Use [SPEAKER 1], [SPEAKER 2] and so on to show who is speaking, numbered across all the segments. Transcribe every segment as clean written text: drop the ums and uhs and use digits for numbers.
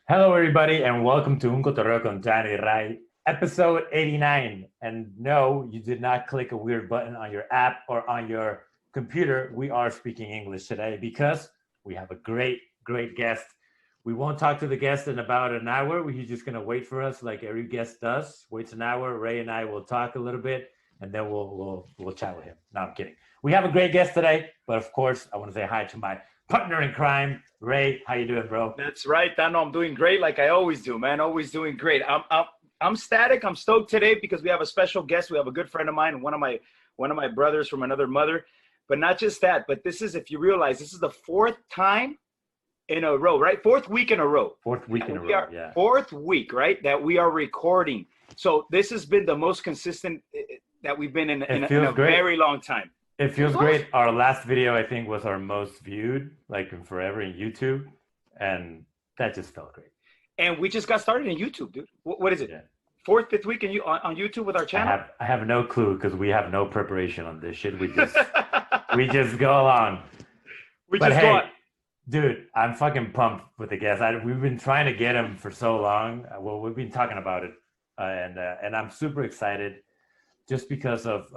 [SPEAKER 1] Hello, everybody, and welcome to Un Cotorreo con Tano y Rai, episode 89. And no, you did not click a weird button on your app or on your computer. We are speaking English today because we have a great guest. We won't talk to the guest in about an hour. He's just going to wait for us like every guest does. Waits an hour. Ray and I will talk a little bit, and then we'll chat with him. No, I'm kidding. We have a great guest today, but of course, I want to say hi to my partner in crime, Ray. How you doing, bro?
[SPEAKER 2] That's right, Tano. I'm doing great, like I always do, man. Always doing great. I'm static. I'm stoked today because we have a special guest. We have a good friend of mine, one of my brothers from another mother. But not just that, but this is, if you realize, this is the fourth time in a row, right? Fourth week in a row.
[SPEAKER 1] Fourth week in a row, yeah.
[SPEAKER 2] Fourth week, right? That we are recording. So this has been the most consistent that we've been in a very long time.
[SPEAKER 1] It feels great. Our last video, I think, was our most viewed, like in forever in YouTube. And that just felt great.
[SPEAKER 2] And we just got started in YouTube, dude. What is it? Yeah. Fourth, fifth week on YouTube with our channel?
[SPEAKER 1] I have no clue because we have no preparation on this shit. We just we just go along. Dude, I'm fucking pumped with the guest. We've been trying to get him for so long. Well, we've been talking about it, and I'm super excited, just because of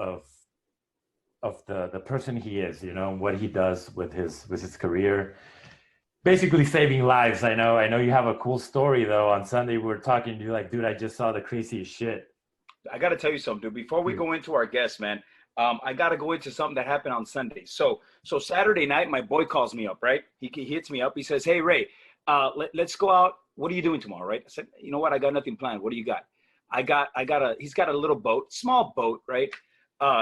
[SPEAKER 1] the person he is, you know, what he does with his career, basically saving lives. I know you have a cool story though. On Sunday we were talking to you, like, dude, I just saw the craziest shit.
[SPEAKER 2] I got to tell you something, dude. Before we go into our guest, man, I got to go into something that happened on Sunday. So Saturday night, my boy calls me up, right? He hits me up. He says, hey, Ray, let's go out. What are you doing tomorrow, right? I said, you know what? I got nothing planned. What do you got? He's got a little boat, small boat, right?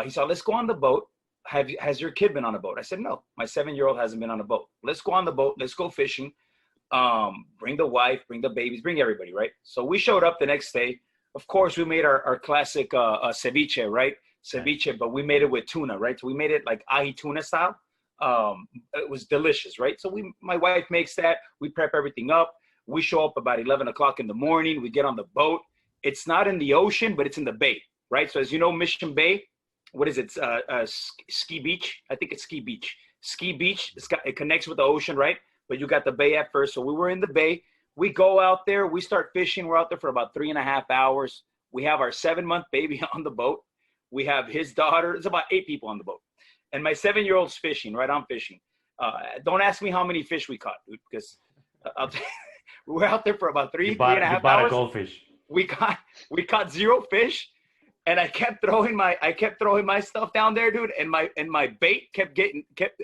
[SPEAKER 2] He said, let's go on the boat. Has your kid been on a boat? I said, no, my 7-year-old hasn't been on a boat. Let's go on the boat. Let's go fishing. Bring the wife, bring the babies, bring everybody, right? So we showed up the next day. Of course, we made our classic ceviche, right? Ceviche, but we made it with tuna, right? So we made it like ahi tuna style. It was delicious, right? So my wife makes that. We prep everything up. We show up about 11 o'clock in the morning. We get on the boat. It's not in the ocean, but it's in the bay, right? So as you know, Mission Bay, what is it? Ski Beach. I think it's Ski Beach. Ski Beach. It connects with the ocean, right? But you got the bay at first. So we were in the bay. We go out there. We start fishing. We're out there for about 3.5 hours. We have our 7-month baby on the boat. We have his daughter. It's about 8 people on the boat. And my 7-year-old's fishing, right? I'm fishing. Don't ask me how many fish we caught, dude, because we were out there for about 3.5 hours.
[SPEAKER 1] You bought a goldfish.
[SPEAKER 2] We caught 0 fish. And I kept throwing my stuff down there, dude. And my bait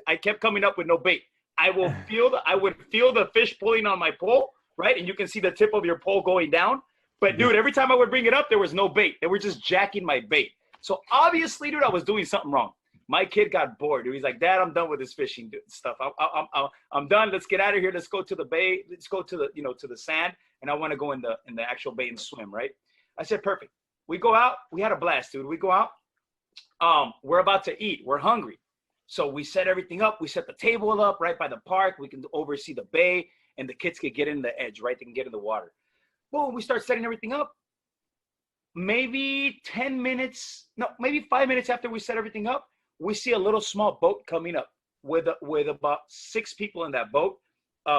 [SPEAKER 2] I kept coming up with no bait. I would feel the fish pulling on my pole, right? And you can see the tip of your pole going down. But dude, every time I would bring it up, there was no bait. They were just jacking my bait. So obviously, dude, I was doing something wrong. My kid got bored, dude. He's like, Dad, I'm done with this fishing stuff. I'm done. Let's get out of here. Let's go to the bay. Let's go to the sand. And I want to go in the actual bay and swim, right? I said, perfect. We go out. We had a blast, dude. We go out. We're about to eat. We're hungry. So we set everything up. We set the table up right by the park. We can oversee the bay, and the kids can get in the edge, right? They can get in the water. Boom, we start setting everything up. Maybe 5 minutes after we set everything up, we see a little small boat coming up with about 6 people in that boat.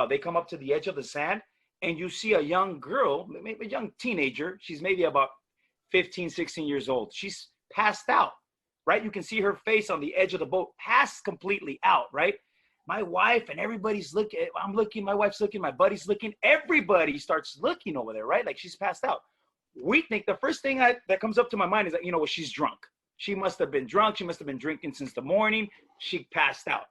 [SPEAKER 2] They come up to the edge of the sand, and you see a young girl, maybe a young teenager. She's maybe about 15, 16 years old. She's passed out, right? You can see her face on the edge of the boat, passed completely out, right? My wife and everybody's looking. I'm looking, my wife's looking, my buddy's looking. Everybody starts looking over there, right? Like she's passed out. We think the first thing that comes up to my mind is that, you know what, she's drunk. She must have been drunk. She must have been drinking since the morning. She passed out.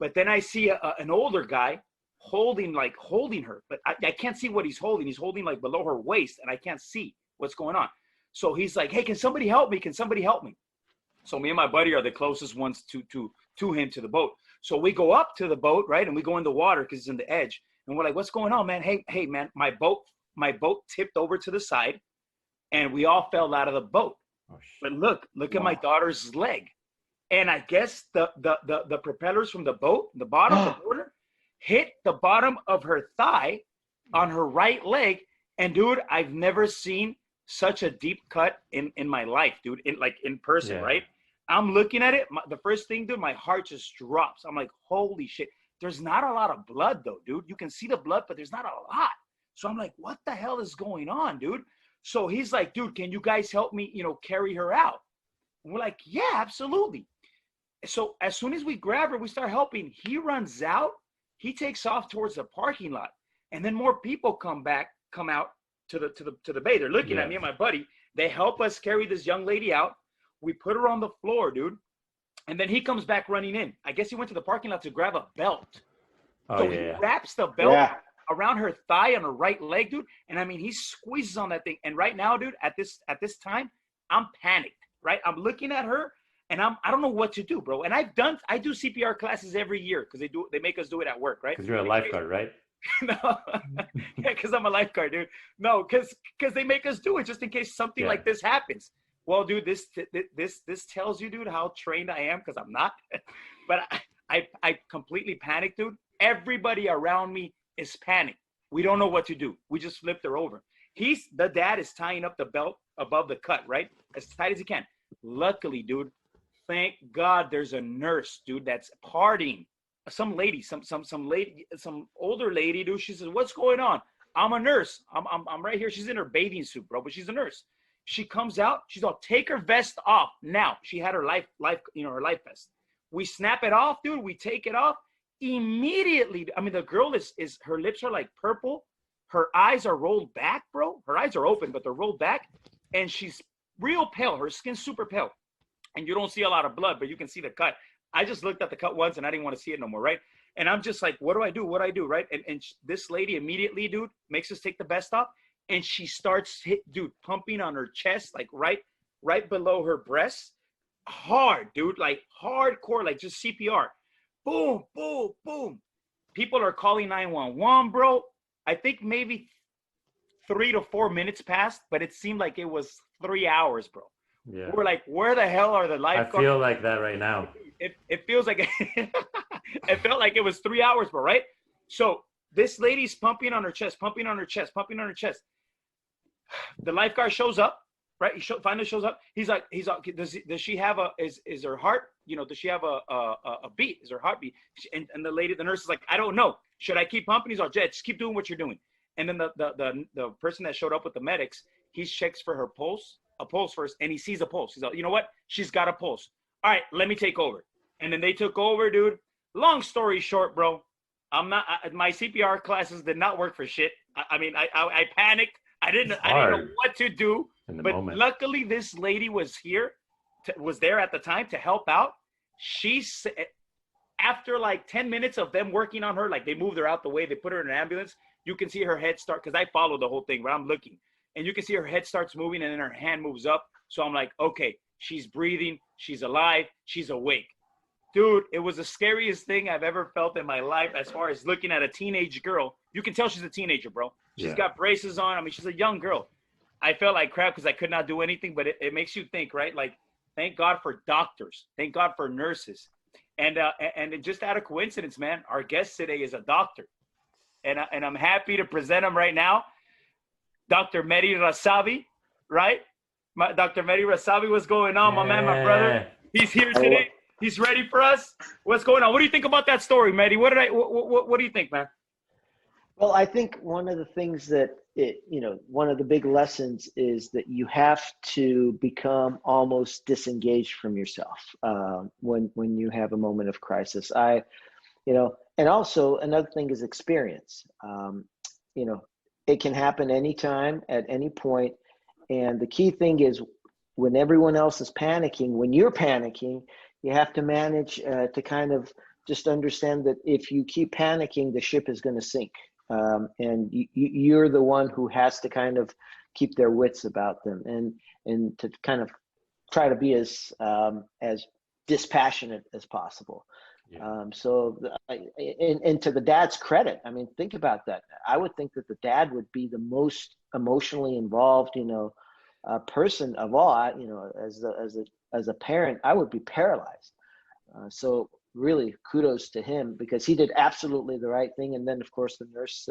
[SPEAKER 2] But then I see an older guy holding her, but I can't see what he's holding. He's holding like below her waist, and I can't see what's going on. So he's like, hey, can somebody help me? Can somebody help me? So me and my buddy are the closest ones to him, to the boat. So we go up to the boat, right? And we go in the water because it's in the edge. And we're like, what's going on, man? Hey, man, my boat tipped over to the side, and we all fell out of the boat. Oh, but look at my daughter's leg. And I guess the propellers from the boat, the bottom, the border, hit the bottom of her thigh on her right leg. And dude, I've never seen such a deep cut in my life, dude, in person, yeah. Right? I'm looking at it. The first thing, dude, my heart just drops. I'm like, holy shit. There's not a lot of blood though, dude. You can see the blood, but there's not a lot. So I'm like, what the hell is going on, dude? So he's like, dude, can you guys help me, carry her out? And we're like, yeah, absolutely. So as soon as we grab her, we start helping. He runs out. He takes off towards the parking lot. And then more people come out to the bay. They're looking at me and my buddy. They help us carry this young lady out. We put her on the floor, dude. And then he comes back running in. I guess he went to the parking lot to grab a belt. He wraps the belt around her thigh on her right leg, dude. And I mean, he squeezes on that thing. And right now, dude, at this time, I'm panicked, right? I'm looking at her and I don't know what to do, bro. And I do CPR classes every year because they make us do it at work, right?
[SPEAKER 1] Because you're a lifeguard, right?
[SPEAKER 2] No, yeah, because I'm a lifeguard, dude. No, because they make us do it just in case something like this happens. Well, dude, this tells you, dude, how trained I am because I'm not. But I completely panicked, dude. Everybody around me is panicked. We don't know what to do. We just flipped her over. The dad is tying up the belt above the cut, right? As tight as he can. Luckily, dude, thank God there's a nurse, dude, that's partying. Some lady, some lady, some older lady, dude. She says, "What's going on?" I'm a nurse. I'm right here. She's in her bathing suit, bro, but she's a nurse. She comes out. She's all, "Take her vest off now." She had her life, her life vest. We snap it off, dude. We take it off immediately. I mean, the girl is her lips are like purple. Her eyes are rolled back, bro. Her eyes are open, but they're rolled back, and she's real pale. Her skin's super pale, and you don't see a lot of blood, but you can see the cut. I just looked at the cut once and I didn't want to see it no more, right? And I'm just like, what do I do? What do I do, right? And this lady immediately, dude, makes us take the vest off, and she starts pumping on her chest, like right below her breast, hard, dude, like hardcore, like just CPR. Boom, boom, boom. People are calling 911, bro. I think maybe 3 to 4 minutes passed, but it seemed like it was 3 hours, bro. Yeah. We're like, where the hell are the lifeguards?
[SPEAKER 1] I feel like that right now.
[SPEAKER 2] It feels like it felt like it was 3 hours, bro, right? So this lady's pumping on her chest, pumping on her chest, pumping on her chest. The lifeguard shows up, right? Finally shows up. He's like, does she have is her heart, does she have a beat? Is her heartbeat? And the nurse is like, I don't know. Should I keep pumping? He's like, Jed, just keep doing what you're doing. And then the person that showed up with the medics, he checks for her pulse, a pulse first, and he sees a pulse. He's like, you know what? She's got a pulse. All right, let me take over. And then they took over, dude. Long story short, bro, my CPR classes did not work for shit. I panicked. I didn't know what to do. But luckily, this lady was there at the time to help out. After like 10 minutes of them working on her, like they moved her out the way, they put her in an ambulance. You can see her head start, because I followed the whole thing, but I'm looking. And you can see her head starts moving, and then her hand moves up. So I'm like, okay, she's breathing, she's alive, she's awake. Dude, it was the scariest thing I've ever felt in my life as far as looking at a teenage girl. You can tell she's a teenager, bro. She's got braces on. I mean, she's a young girl. I felt like crap because I could not do anything, but it makes you think, right? Like, thank God for doctors. Thank God for nurses. And just out of coincidence, man, our guest today is a doctor. And I'm happy to present him right now. Dr. Mehdi Razavi, right? Dr. Mehdi Razavi, what's going on, my man, my brother? He's here today. He's ready for us. What's going on? What do you think about that story, Mehdi? What do you think, man?
[SPEAKER 3] Well, I think one of the things that one of the big lessons is that you have to become almost disengaged from yourself when you have a moment of crisis. And also another thing is experience. It can happen anytime, at any point. And the key thing is when everyone else is panicking, when you're panicking, you have to manage to kind of just understand that if you keep panicking, the ship is going to sink. And you're the one who has to kind of keep their wits about them and to kind of try to be as dispassionate as possible. Yeah. And to the dad's credit, I mean, think about that. I would think that the dad would be the most emotionally involved, person of all. As a parent, I would be paralyzed. So really kudos to him because he did absolutely the right thing. And then of course the nurse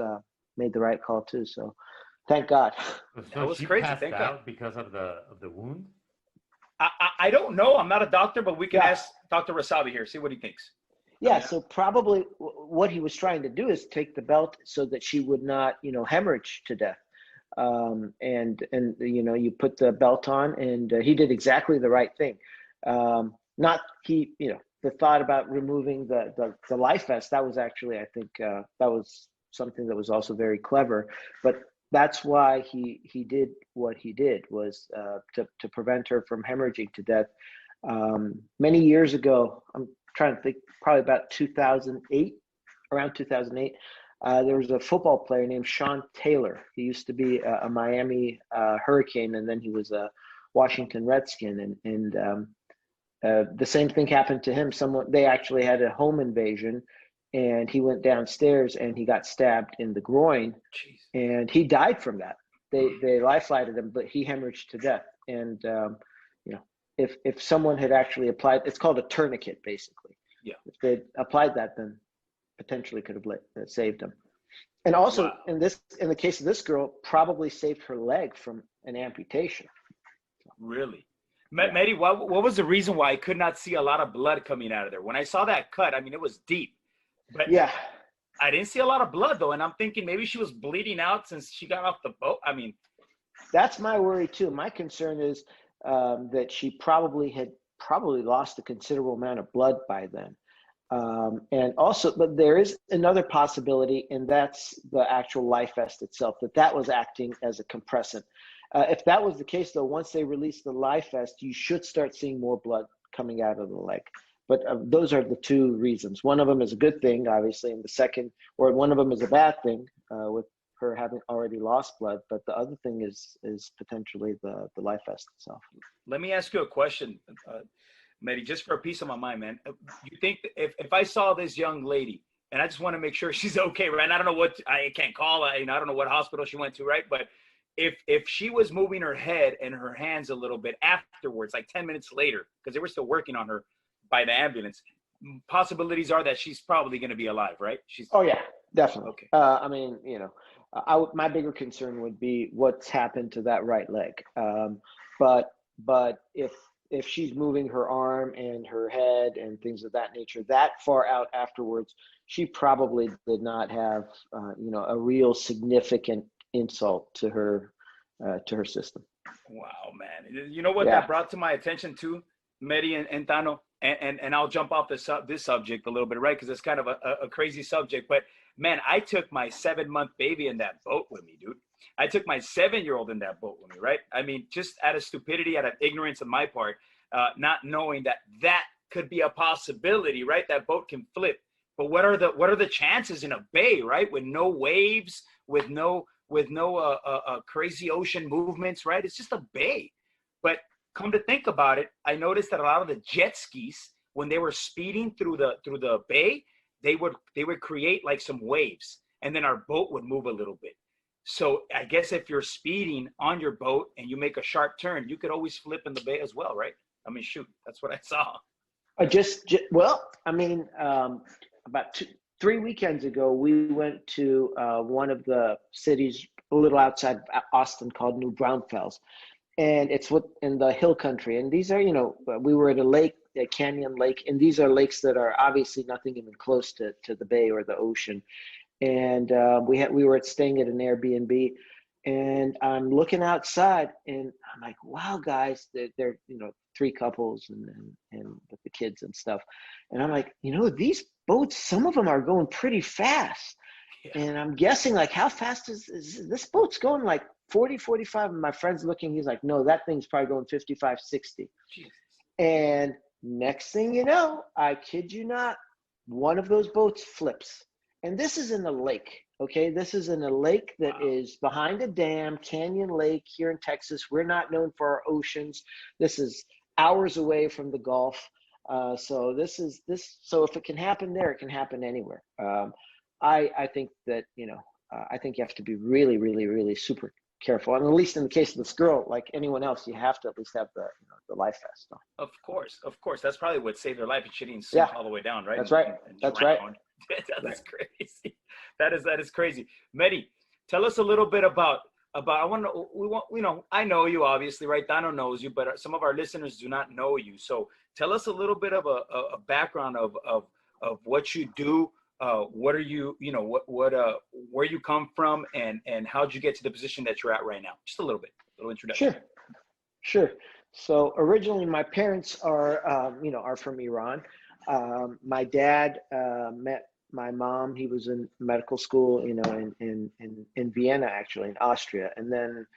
[SPEAKER 3] made the right call too. So thank God.
[SPEAKER 1] So that was crazy. Passed out because of the wound?
[SPEAKER 2] I don't know. I'm not a doctor, but we can ask Dr. Razavi here, see what he thinks.
[SPEAKER 3] Yeah, so probably what he was trying to do is take the belt so that she would not, hemorrhage to death. And you put the belt on, and he did exactly the right thing. Not he, the thought about removing the life vest, that was actually, I think, that was something that was also very clever. But that's why he did what he did, was to prevent her from hemorrhaging to death. Many years ago, I'm trying to think, probably about 2008, around 2008, there was a football player named Sean Taylor. He used to be a Miami Hurricane, and then he was a Washington Redskin. And the same thing happened to him. They actually had a home invasion, and he went downstairs and he got stabbed in the groin.
[SPEAKER 2] Jeez.
[SPEAKER 3] And he died from that. They life flighted him, but he hemorrhaged to death. And if someone had actually applied, it's called a tourniquet, basically.
[SPEAKER 2] Yeah.
[SPEAKER 3] If they'd applied that, then potentially could have saved him. And also,
[SPEAKER 2] wow.
[SPEAKER 3] in the case of this girl, probably saved her leg from an amputation.
[SPEAKER 2] Really?
[SPEAKER 3] Yeah.
[SPEAKER 2] Mehdi, what was the reason why I could not see a lot of blood coming out of there? When I saw that cut, I mean, it was deep. But
[SPEAKER 3] yeah,
[SPEAKER 2] I didn't see a lot of blood, though. And I'm thinking maybe she was bleeding out since she got off the boat. I mean,
[SPEAKER 3] that's my worry, too. My concern is that she probably lost a considerable amount of blood by then. And also, but there is another possibility, and that's the actual life vest itself, that was acting as a compressant. If that was the case, though, once they release the life vest, you should start seeing more blood coming out of the leg. But those are the two reasons. One of them is a good thing, obviously, and one of them is a bad thing, with her having already lost blood. But the other thing is potentially the life vest itself.
[SPEAKER 2] Let me ask you a question, Mehdi, just for a piece of my mind, man. You think if I saw this young lady, and I just want to make sure she's okay, right? And I don't know what, I can't call her, I don't know what hospital she went to, right? But if she was moving her head and her hands a little bit afterwards, like 10 minutes later, because they were still working on her by the ambulance, possibilities are that she's probably going to be alive, right?
[SPEAKER 3] Oh yeah, definitely.
[SPEAKER 2] Okay.
[SPEAKER 3] I mean, my bigger concern would be what's happened to that right leg. But if she's moving her arm and her head and things of that nature that far out afterwards, she probably did not have a real significant insult to her system.
[SPEAKER 2] Wow, man. You know what
[SPEAKER 3] Yeah.
[SPEAKER 2] that brought to my attention too, Mehdi and Tano, and I'll jump off this subject a little bit, right? Because it's kind of a crazy subject. But man, I took my 7-month baby in that boat with me, dude. I took my 7-year-old in that boat with me, right? I mean, just out of stupidity, out of ignorance on my part, not knowing that could be a possibility, right? That boat can flip. But what are the chances in a bay, right? With no waves, with no crazy ocean movements, right? It's just a bay. But come to think about it, I noticed that a lot of the jet skis, when they were speeding through the bay, they would create like some waves, and then our boat would move a little bit. So I guess if you're speeding on your boat and you make a sharp turn, you could always flip in the bay as well, right? I mean, shoot, that's what I saw.
[SPEAKER 3] About 3 weekends ago, we went to one of the cities a little outside Austin called New Braunfels, and it's in the hill country. And these are, we were at a lake, a canyon lake, and these are lakes that are obviously nothing even close to the bay or the ocean. And we were staying at an Airbnb, and I'm looking outside, and I'm like, wow, guys, they're 3 couples and with the kids and stuff. And I'm like, these boats, some of them are going pretty fast. Yeah. And I'm guessing, like, how fast is this boat's going? Like 40, 45. And my friend's looking, he's like, no, that thing's probably going 55, 60. Jesus. And next thing you know, I kid you not, one of those boats flips. And this is in a lake, okay? This is in a lake that is behind a dam, Canyon Lake here in Texas. We're not known for our oceans. This is hours away from the Gulf. So if it can happen there, it can happen anywhere. I think that, I think you have to be really, really, really super careful. And at least in the case of this girl, like anyone else, you have to at least have the life vest on.
[SPEAKER 2] Of course. That's probably what saved her life, and she didn't sink all the way down, right?
[SPEAKER 3] That's right. That's right.
[SPEAKER 2] That's crazy. That is crazy. Mehdi, tell us a little bit about I know you obviously, right? Tano knows you, but some of our listeners do not know you. So tell us a little bit of a background of what you do. What are you, where you come from, and how'd you get to the position that you're at right now? Just a little bit, a little introduction.
[SPEAKER 3] Sure. So originally, my parents are from Iran. My dad met my mom. He was in medical school, in Vienna, actually, in Austria. And then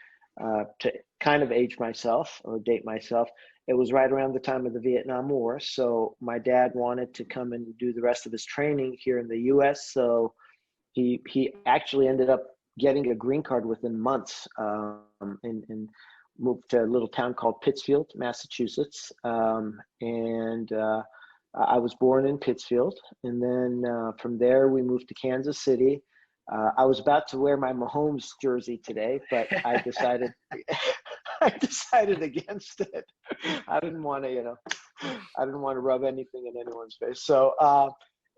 [SPEAKER 3] to kind of age myself or date myself, it was right around the time of the Vietnam War. So my dad wanted to come and do the rest of his training here in the U.S. So he actually ended up getting a green card within months, and moved to a little town called Pittsfield, Massachusetts. I was born in Pittsfield, and then from there we moved to Kansas City. I was about to wear my Mahomes jersey today, but I decided against it. I didn't want to rub anything in anyone's face. So,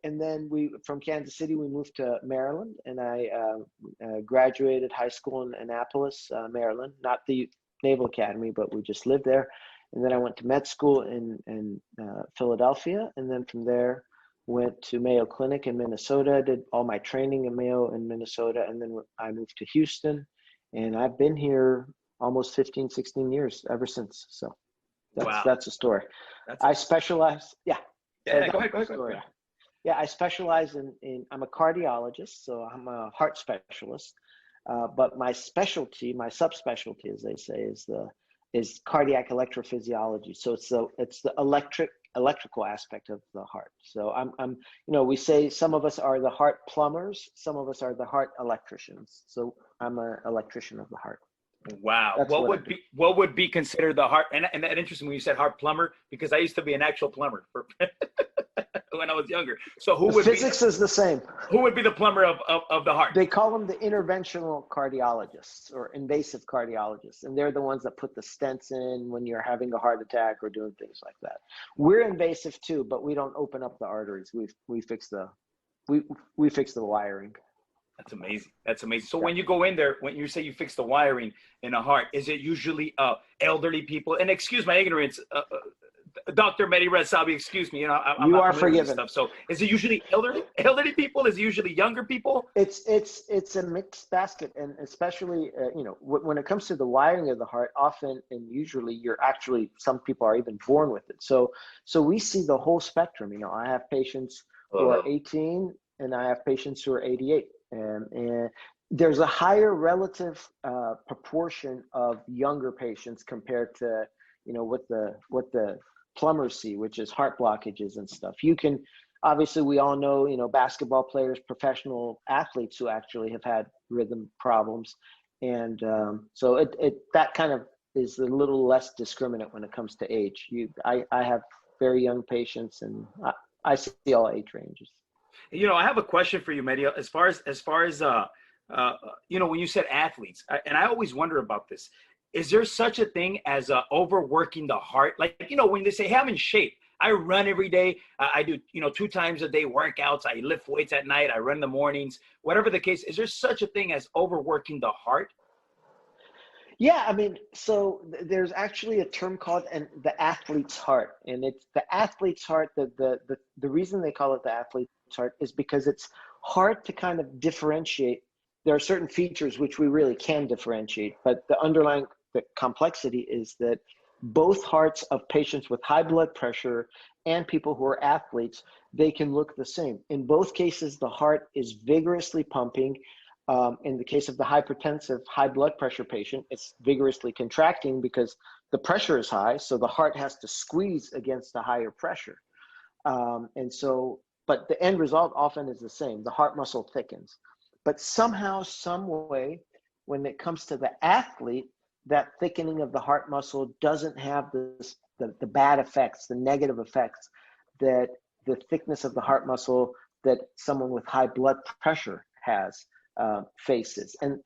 [SPEAKER 3] and then from Kansas City, we moved to Maryland, and I graduated high school in Annapolis, Maryland, not the Naval Academy, but we just lived there. And then I went to med school in Philadelphia, and then from there went to Mayo Clinic in Minnesota, did all my training in Mayo in Minnesota, and then I moved to Houston, and I've been here almost 15, 16 years ever since. So that's a story. I specialize. Yeah.
[SPEAKER 2] Yeah. Go ahead.
[SPEAKER 3] Yeah, I specialize in I'm a cardiologist, so I'm a heart specialist. But my specialty, my subspecialty, as they say, is cardiac electrophysiology. So it's the electrical aspect of the heart. So I'm we say some of us are the heart plumbers, some of us are the heart electricians. So I'm an electrician of the heart.
[SPEAKER 2] Wow.
[SPEAKER 3] That's
[SPEAKER 2] what would be considered the heart? And that interesting when you said heart plumber, because I used to be an actual plumber when I was younger. So
[SPEAKER 3] physics is the same.
[SPEAKER 2] Who would be the plumber of the heart?
[SPEAKER 3] They call them the interventional cardiologists or invasive cardiologists, and they're the ones that put the stents in when you're having a heart attack or doing things like that. We're invasive too, but we don't open up the arteries. We fix the wiring.
[SPEAKER 2] That's amazing. So when you go in there, when you say you fix the wiring in a heart, is it usually elderly people? And excuse my ignorance, Dr. Mehdi Razavi, excuse me. I'm
[SPEAKER 3] you
[SPEAKER 2] not
[SPEAKER 3] are
[SPEAKER 2] familiar with
[SPEAKER 3] forgiven.
[SPEAKER 2] Stuff. So is it usually elderly people? Is it usually younger people?
[SPEAKER 3] It's a mixed basket, and especially when it comes to the wiring of the heart, often and usually some people are even born with it. So we see the whole spectrum. I have patients who are 18, and I have patients who are 88. And there's a higher relative proportion of younger patients compared to what the plumbers see, which is heart blockages and stuff. You can obviously, we all know basketball players, professional athletes who actually have had rhythm problems, and so that kind of is a little less discriminate when it comes to age. I have very young patients, and I see all age ranges.
[SPEAKER 2] I have a question for you, Mehdi. As far as when you said athletes, and I always wonder about this, is there such a thing as overworking the heart? Like, when they say, hey, I'm in shape, I run every day, I do, 2 times a day workouts, I lift weights at night, I run in the mornings, whatever the case, is there such a thing as overworking the heart?
[SPEAKER 3] Yeah, so there's actually a term called the athlete's heart, and it's the athlete's heart. The reason they call it the athlete's heart is because it's hard to kind of differentiate. There are certain features which we really can differentiate, but the complexity is that both hearts of patients with high blood pressure and people who are athletes, they can look the same. In both cases, the heart is vigorously pumping. In the case of the hypertensive high blood pressure patient, it's vigorously contracting because the pressure is high, so the heart has to squeeze against the higher pressure. But the end result often is the same. The heart muscle thickens. But somehow, some way, when it comes to the athlete, that thickening of the heart muscle doesn't have the bad effects, the negative effects that the thickness of the heart muscle that someone with high blood pressure has. Faces, and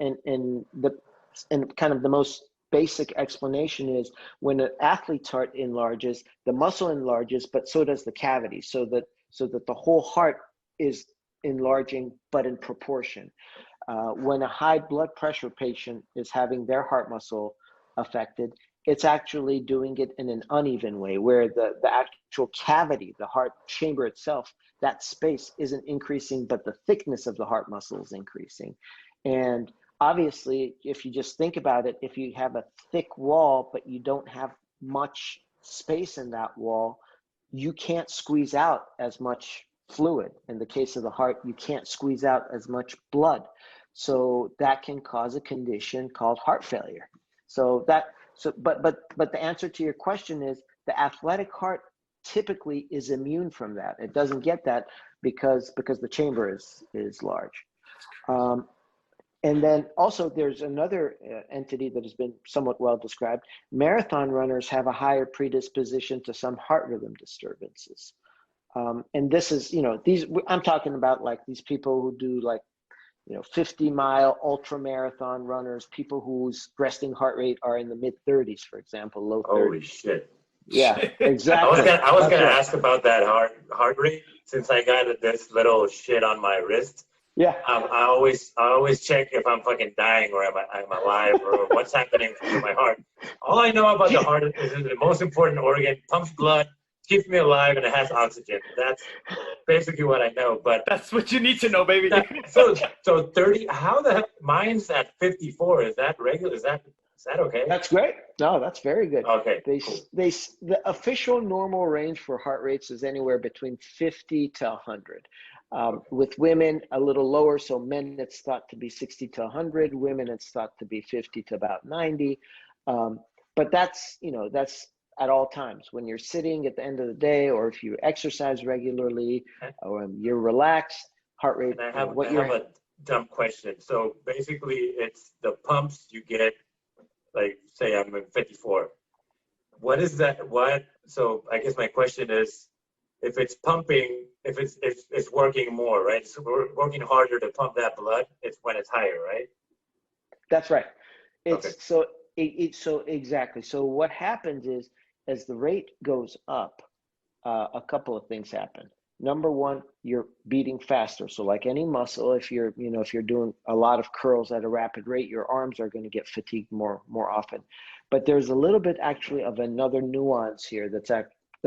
[SPEAKER 3] kind of the most basic explanation is when an athlete's heart enlarges, the muscle enlarges, but so does the cavity, so that the whole heart is enlarging, but in proportion. When a high blood pressure patient is having their heart muscle affected, it's actually doing it in an uneven way where the actual cavity, the heart chamber itself, that space isn't increasing, but the thickness of the heart muscle is increasing. And obviously, if you just think about it, if you have a thick wall, but you don't have much space in that wall, you can't squeeze out as much fluid. In the case of the heart, you can't squeeze out as much blood. So that can cause a condition called heart failure. But the answer to your question is the athletic heart typically is immune from that. It doesn't get that because the chamber is large. And then also there's another entity that has been somewhat well described. Marathon runners have a higher predisposition to some heart rhythm disturbances. And this is, I'm talking about like these people who do like, 50-mile ultra marathon runners, people whose resting heart rate are in the mid 30s, for example, low 30s.
[SPEAKER 1] Holy shit.
[SPEAKER 3] Yeah, exactly.
[SPEAKER 1] I was gonna ask about that heart rate since I got this little shit on my wrist.
[SPEAKER 3] Yeah.
[SPEAKER 1] I always check if I'm fucking dying or I'm alive or what's happening to my heart. All I know about the heart is the most important organ, pumps blood, keeps me alive, and it has oxygen. That's basically what I know. But
[SPEAKER 2] that's what you need to know, baby.
[SPEAKER 1] So 30. How the hell? Mine's at 54. Is that regular? Is that okay?
[SPEAKER 3] That's great. No, that's very good.
[SPEAKER 1] Okay.
[SPEAKER 3] Cool. The official normal range for heart rates is anywhere between 50 to 100. With women, a little lower. So men, it's thought to be 60 to 100. Women, it's thought to be 50 to about 90. But that's at all times when you're sitting at the end of the day, or if you exercise regularly, or you're relaxed, heart rate.
[SPEAKER 1] And I have a dumb question. So basically, it's the pumps you get. Like, say I'm at 54. What is that? So I guess my question is, if it's pumping, if it's working more, right? So we're working harder to pump that blood. It's when it's higher, right?
[SPEAKER 3] That's right.
[SPEAKER 1] Okay.
[SPEAKER 3] So exactly. So what happens is, as the rate goes up, a couple of things happen. Number one, you're beating faster. So like any muscle, if you're doing a lot of curls at a rapid rate, your arms are going to get fatigued more often. But there's a little bit actually of another nuance here that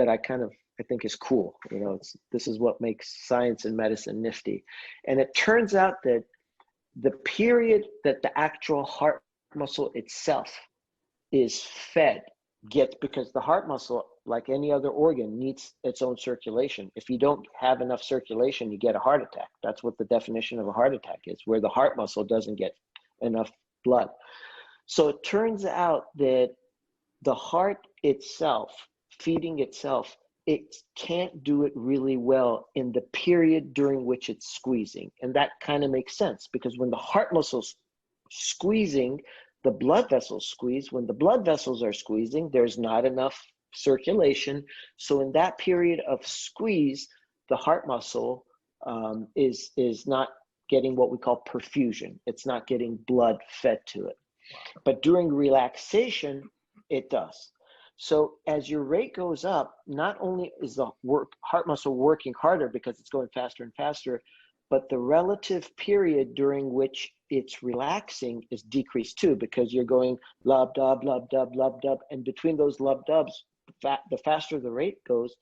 [SPEAKER 3] I think is cool. This is what makes science and medicine nifty. And it turns out that the period that the actual heart muscle itself is fed because the heart muscle, like any other organ, needs its own circulation. If you don't have enough circulation, you get a heart attack. That's what the definition of a heart attack is, where the heart muscle doesn't get enough blood. So it turns out that the heart itself, feeding itself, it can't do it really well in the period during which it's squeezing. And that kind of makes sense, because when the heart muscle's squeezing, the blood vessels squeeze. When the blood vessels are squeezing, there's not enough circulation. So in that period of squeeze, the heart muscle is not getting what we call perfusion. It's not getting blood fed to it. But during relaxation, it does. So as your rate goes up, not only is the heart muscle working harder because it's going faster and faster, but the relative period during which it's relaxing is decreased too, because you're going lub dub, lub dub, lub dub. And between those lub dubs, the faster the rate goes,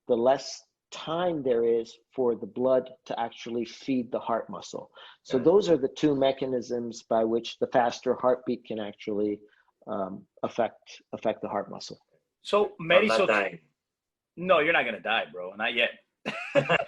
[SPEAKER 3] the less time there is for the blood to actually feed the heart muscle. So those are the two mechanisms by which the faster heartbeat can actually affect the heart muscle.
[SPEAKER 2] So, Mehdi,
[SPEAKER 1] dying.
[SPEAKER 2] No, you're not gonna die, bro. Not yet.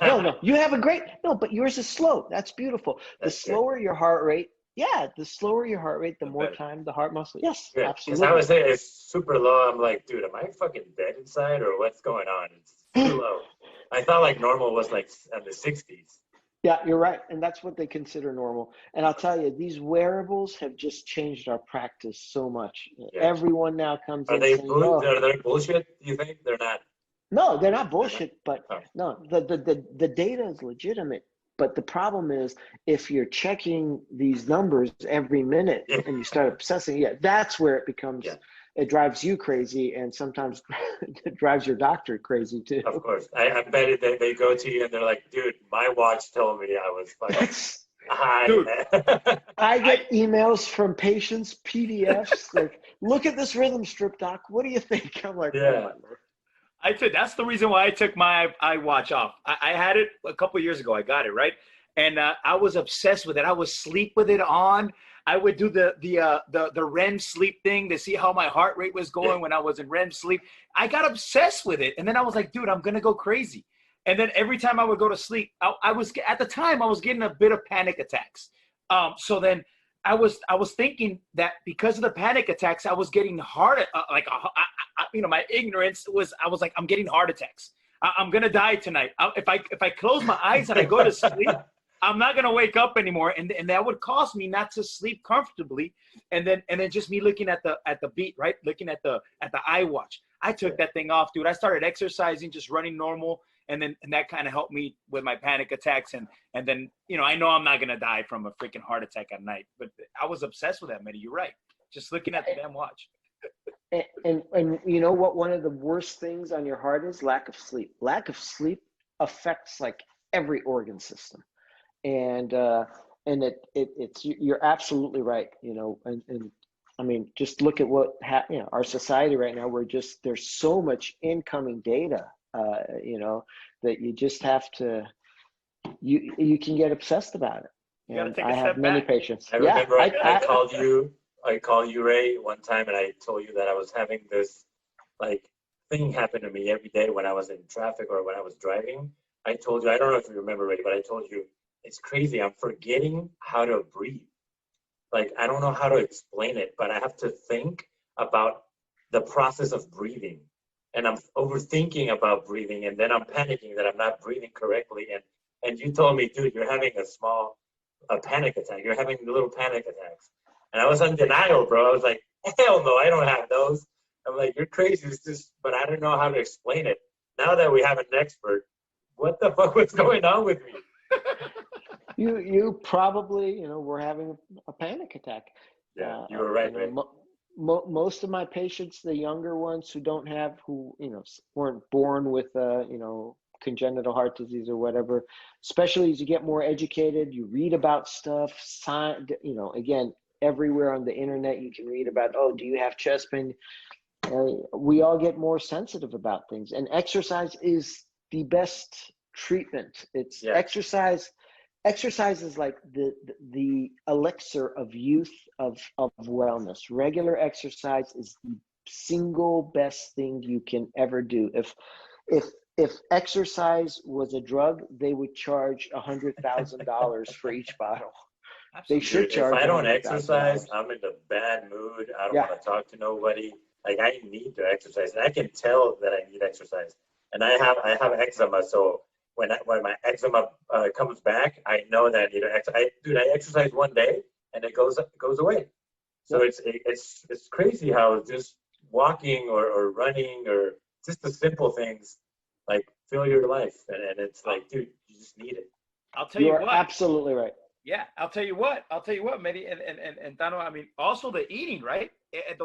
[SPEAKER 3] No, you have but yours is slow. That's beautiful. The slower your heart rate, the more time the heart muscle. Yes,
[SPEAKER 1] good.
[SPEAKER 3] Absolutely.
[SPEAKER 1] Because I would say it's super low. I'm like, dude, am I fucking dead inside or what's going on? It's too low. I thought like normal was like in the 60s.
[SPEAKER 3] Yeah, you're right. And that's what they consider normal. And I'll tell you, these wearables have just changed our practice so much. Yeah. Everyone now comes in saying,
[SPEAKER 1] are they bullshit? Do you think? They're not?
[SPEAKER 3] No, they're not bullshit, but no, the data is legitimate. But the problem is, if you're checking these numbers every minute and you start obsessing, that's where it becomes, it drives you crazy, and sometimes it drives your doctor crazy too.
[SPEAKER 1] Of course. I bet they go to you and they're like, dude, my watch told me I was fucking
[SPEAKER 2] Dude.
[SPEAKER 3] I get emails from patients, PDFs, like, look at this rhythm strip, doc. What do you think? I'm like,
[SPEAKER 1] Yeah.
[SPEAKER 3] oh my Lord.
[SPEAKER 2] That's the reason why I took my iWatch off. I had it a couple of years ago. I got it, right? And I was obsessed with it. I would sleep with it on. I would do the REM sleep thing to see how my heart rate was going when I was in REM sleep. I got obsessed with it. And then I was like, dude, I'm going to go crazy. And then every time I would go to sleep, I was getting a bit of panic attacks. So then I was thinking that because of the panic attacks, I was getting heart my ignorance was, I was like, I'm getting heart attacks. I'm gonna die tonight. If I close my eyes and I go to sleep, I'm not gonna wake up anymore, and that would cause me not to sleep comfortably. And then just me looking at the beat, right? Looking at the iWatch. I took that thing off, dude. I started exercising, just running normal. And that kind of helped me with my panic attacks. And then, I know I'm not going to die from a freaking heart attack at night, but I was obsessed with that, Mehdi. You're right. Just looking at the damn watch.
[SPEAKER 3] And you know what? One of the worst things on your heart is lack of sleep. Lack of sleep affects like every organ system. And it's, you're absolutely right. And I mean, just look at what our society right now. There's so much incoming data, that you just have to, you can get obsessed about it.
[SPEAKER 2] You got to take a
[SPEAKER 3] I
[SPEAKER 2] step
[SPEAKER 3] have many
[SPEAKER 2] back.
[SPEAKER 3] patients.
[SPEAKER 1] I remember I called you, Ray, one time, and I told you that I was having this like thing happen to me every day when I was in traffic or when I was driving. I told you, I don't know if you remember, Ray, but I told you, it's crazy. I'm forgetting how to breathe. Like, I don't know how to explain it, but I have to think about the process of breathing. And I'm overthinking about breathing, and then I'm panicking that I'm not breathing correctly. And you told me, dude, you're having a panic attack. You're having little panic attacks. And I was in denial, bro. I was like, hell no, I don't have those. I'm like, you're crazy. It's just, but I don't know how to explain it. Now that we have an expert, what the fuck was going on with me?
[SPEAKER 3] You probably, were having a panic attack.
[SPEAKER 1] Yeah, you were right, man.
[SPEAKER 3] Most of my patients, the younger ones who weren't born with, congenital heart disease or whatever, especially as you get more educated, you read about stuff, again, everywhere on the internet, you can read about, oh, do you have chest pain? We all get more sensitive about things, and exercise is the best treatment. It's exercise. Exercise is like the elixir of youth, of wellness. Regular exercise is the single best thing you can ever do. If exercise was a drug, they would charge $100,000 for each bottle. Absolutely. They should charge.
[SPEAKER 1] If I don't exercise, I'm in a bad mood. I don't want to talk to nobody. Like, I need to exercise, and I can tell that I need exercise. And I have eczema, so when my eczema comes back, I know that I need to exercise. I exercise one day and it goes away. So it's crazy how just walking or running or just the simple things like fill your life, and it's like, dude, you just need it.
[SPEAKER 2] I'll tell you what.
[SPEAKER 3] You're absolutely right.
[SPEAKER 2] Yeah, I'll tell you what, Mehdi, and Tano. I mean, also the eating, right? And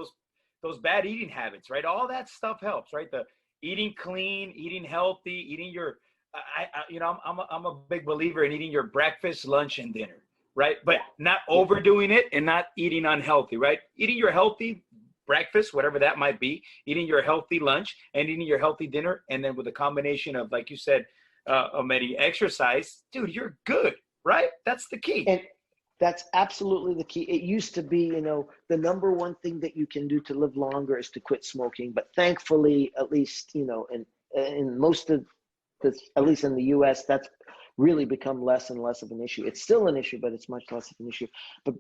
[SPEAKER 2] those bad eating habits, right? All that stuff helps, right? The eating clean, eating healthy, eating your I'm a big believer in eating your breakfast, lunch, and dinner, right? But not overdoing it and not eating unhealthy, right? Eating your healthy breakfast, whatever that might be, eating your healthy lunch and eating your healthy dinner. And then with a combination of, like you said, Mehdi, exercise, dude, you're good, right? That's the key.
[SPEAKER 3] And that's absolutely the key. It used to be, the number one thing that you can do to live longer is to quit smoking. But thankfully, at least, in most of at least in the US, that's really become less and less of an issue. It's still an issue, but it's much less of an issue. But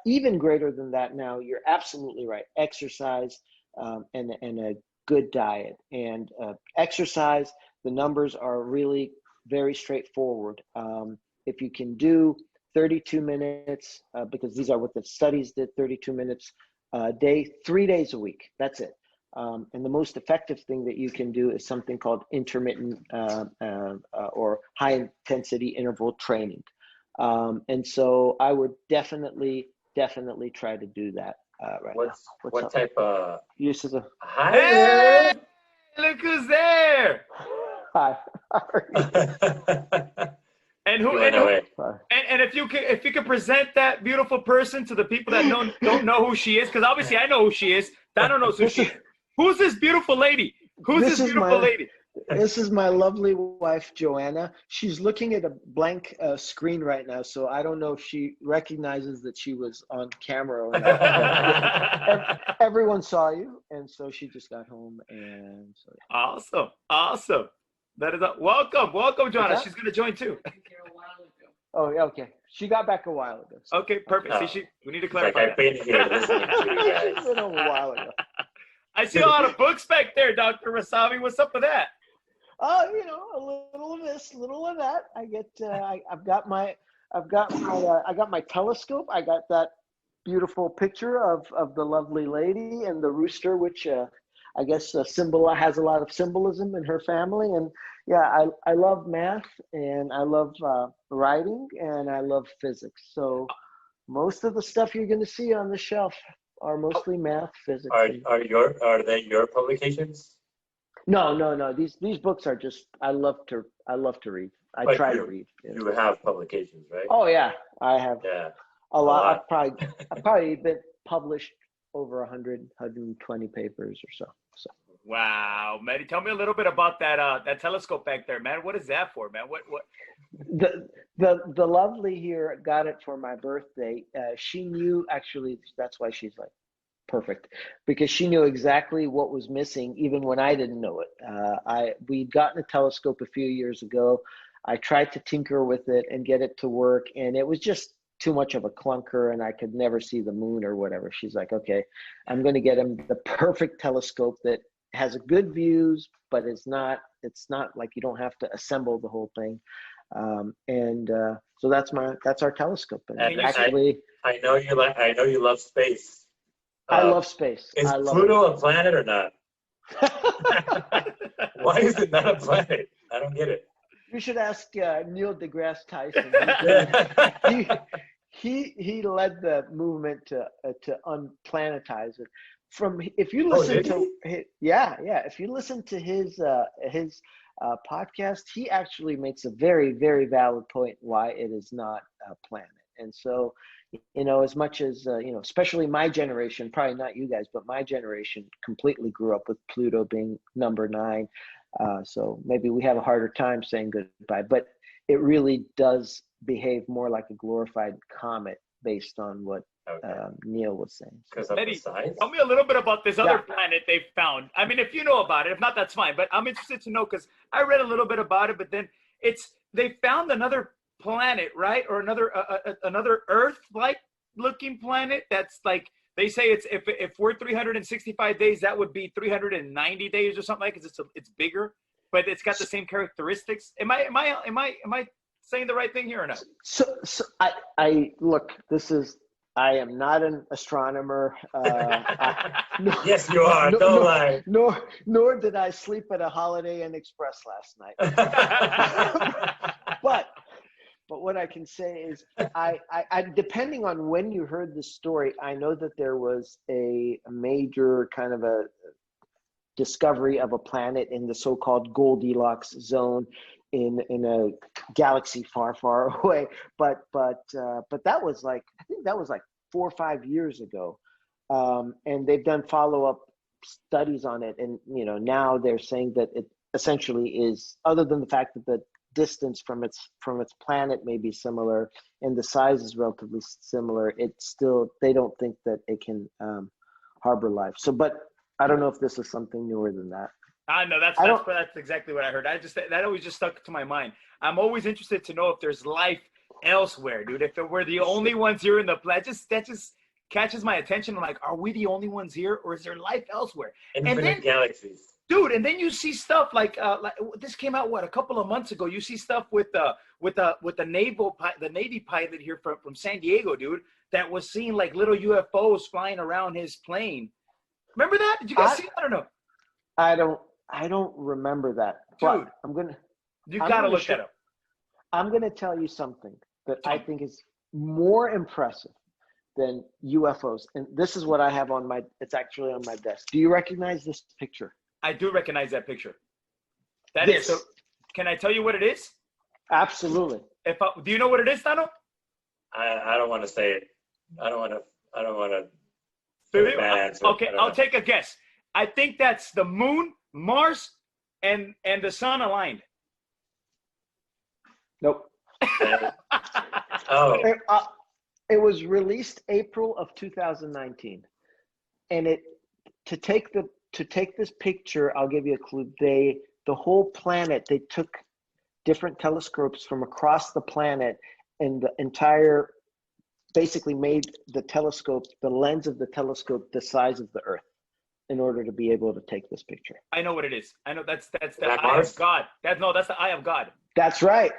[SPEAKER 3] even greater than that now, you're absolutely right. Exercise and a good diet. And exercise, the numbers are really very straightforward. If you can do 32 minutes, because these are what the studies did, 32 minutes a day, 3 days a week, that's it. And the most effective thing that you can do is something called intermittent or high intensity interval training. And so I would definitely try to do that right now.
[SPEAKER 1] What type of
[SPEAKER 3] uses of?
[SPEAKER 1] Hi,
[SPEAKER 2] hey, look who's there.
[SPEAKER 3] Hi.
[SPEAKER 2] And who?
[SPEAKER 4] He went away.
[SPEAKER 2] And if you could present that beautiful person to the people that don't know who she is, because obviously I know who she is. Tano knows who she is. Who's this beautiful lady? Who's this beautiful lady?
[SPEAKER 3] This is my lovely wife, Joanna. She's looking at a blank screen right now, so I don't know if she recognizes that she was on camera or not. Everyone saw you, and so she just got home, and so. Yeah.
[SPEAKER 2] Awesome. That is welcome, Joanna. She's gonna join too.
[SPEAKER 3] Oh, yeah, okay. She got back a while ago. So.
[SPEAKER 2] Okay, perfect.
[SPEAKER 4] Oh.
[SPEAKER 2] See, we need to clarify.
[SPEAKER 4] I've been here listening to you guys.
[SPEAKER 3] It's been a while ago.
[SPEAKER 2] I see a lot of books back there, Dr. Razavi. What's up with that?
[SPEAKER 3] A little of this, a little of that. I got my telescope. I got that beautiful picture of the lovely lady and the rooster, which I guess has a lot of symbolism in her family. And yeah, I love math, and I love writing, and I love physics. So most of the stuff you're going to see on the shelf are mostly math, physics.
[SPEAKER 4] Are they your publications?
[SPEAKER 3] No. These books are just I love to read. I try to read. Yeah.
[SPEAKER 4] You have publications, right?
[SPEAKER 3] Oh yeah, I have.
[SPEAKER 4] Yeah.
[SPEAKER 3] A lot. I've probably been published over 120 papers or so.
[SPEAKER 2] Wow, Mehdi, tell me a little bit about that telescope back there, man. What is that for, man? What?
[SPEAKER 3] The lovely here got it for my birthday. She knew, actually, that's why she's like perfect, because she knew exactly what was missing even when I didn't know it. We'd gotten a telescope a few years ago. I tried to tinker with it and get it to work, and it was just too much of a clunker, and I could never see the moon or whatever. She's like, okay, I'm going to get him the perfect telescope that has a good views, but it's not like you don't have to assemble the whole thing. So that's our telescope.
[SPEAKER 4] And actually, I know you love space.
[SPEAKER 3] I love space.
[SPEAKER 4] Is Pluto a planet or not? Why is it not a planet? I don't get it.
[SPEAKER 3] You should ask Neil deGrasse Tyson. He led the movement to unplanetize it. If you listen if you listen to his podcast, he actually makes a very, very valid point why it is not a planet. And so, as much as especially my generation, probably not you guys, but my generation completely grew up with Pluto being number 9. So maybe we have a harder time saying goodbye, but it really does behave more like a glorified comet based on what Neil was saying.
[SPEAKER 4] Because of the size?
[SPEAKER 2] Tell me a little bit about this other planet they found. I mean, if you know about it, if not, that's fine. But I'm interested to know, because I read a little bit about it, but then they found another planet, right? Or another Earth-like looking planet that's like, they say it's if we're 365 days, that would be 390 days or something like that, because it's bigger, but it's got the same characteristics. Am I saying the right thing here or not?
[SPEAKER 3] So I look, I am not an astronomer.
[SPEAKER 4] Yes, you are. Don't lie.
[SPEAKER 3] Nor did I sleep at a Holiday Inn Express last night. But what I can say is, I depending on when you heard the story, I know that there was a major kind of a discovery of a planet in the so-called Goldilocks zone in a galaxy far, far away. But that was like, I think that was like 4 or 5 years ago. And they've done follow-up studies on it. And, now they're saying that it essentially is, other than the fact that the distance from its planet may be similar and the size is relatively similar, they don't think that it can harbor life. So, but I don't know if this is something newer than that.
[SPEAKER 2] No, that's exactly what I heard. That always just stuck to my mind. I'm always interested to know if there's life elsewhere, dude. If we're the only ones here in the planet, that just catches my attention. I'm like, are we the only ones here, or is there life elsewhere?
[SPEAKER 4] Infinite galaxies.
[SPEAKER 2] Dude, and then you see stuff like this came out a couple of months ago. You see stuff with the Navy pilot here from San Diego, dude, that was seeing like little UFOs flying around his plane. Remember that? Did you guys see that or no?
[SPEAKER 3] I don't remember that.
[SPEAKER 2] Dude,
[SPEAKER 3] but
[SPEAKER 2] you gotta look that up.
[SPEAKER 3] I'm gonna tell you something that I think is more impressive than UFOs, and this is what I have it's actually on my desk. Do you recognize this picture?
[SPEAKER 2] I do recognize that picture.
[SPEAKER 3] This.
[SPEAKER 2] Can I tell you what it is?
[SPEAKER 3] Absolutely.
[SPEAKER 2] Do you know what it is, Tano?
[SPEAKER 4] I don't want to say it. I don't want to say a bad answer.
[SPEAKER 2] Okay, I'll take a guess. I think that's the moon, Mars, and the sun aligned.
[SPEAKER 3] Nope.
[SPEAKER 4] Oh,
[SPEAKER 3] It was released April of 2019, and to take this picture, I'll give you a clue. The whole planet, they took different telescopes from across the planet, and the entire basically made the lens of the telescope the size of the Earth in order to be able to take this picture.
[SPEAKER 2] I know what it is. I know that's the
[SPEAKER 4] that
[SPEAKER 2] eye
[SPEAKER 4] Mars?
[SPEAKER 2] of God. That's the eye of God.
[SPEAKER 3] That's right.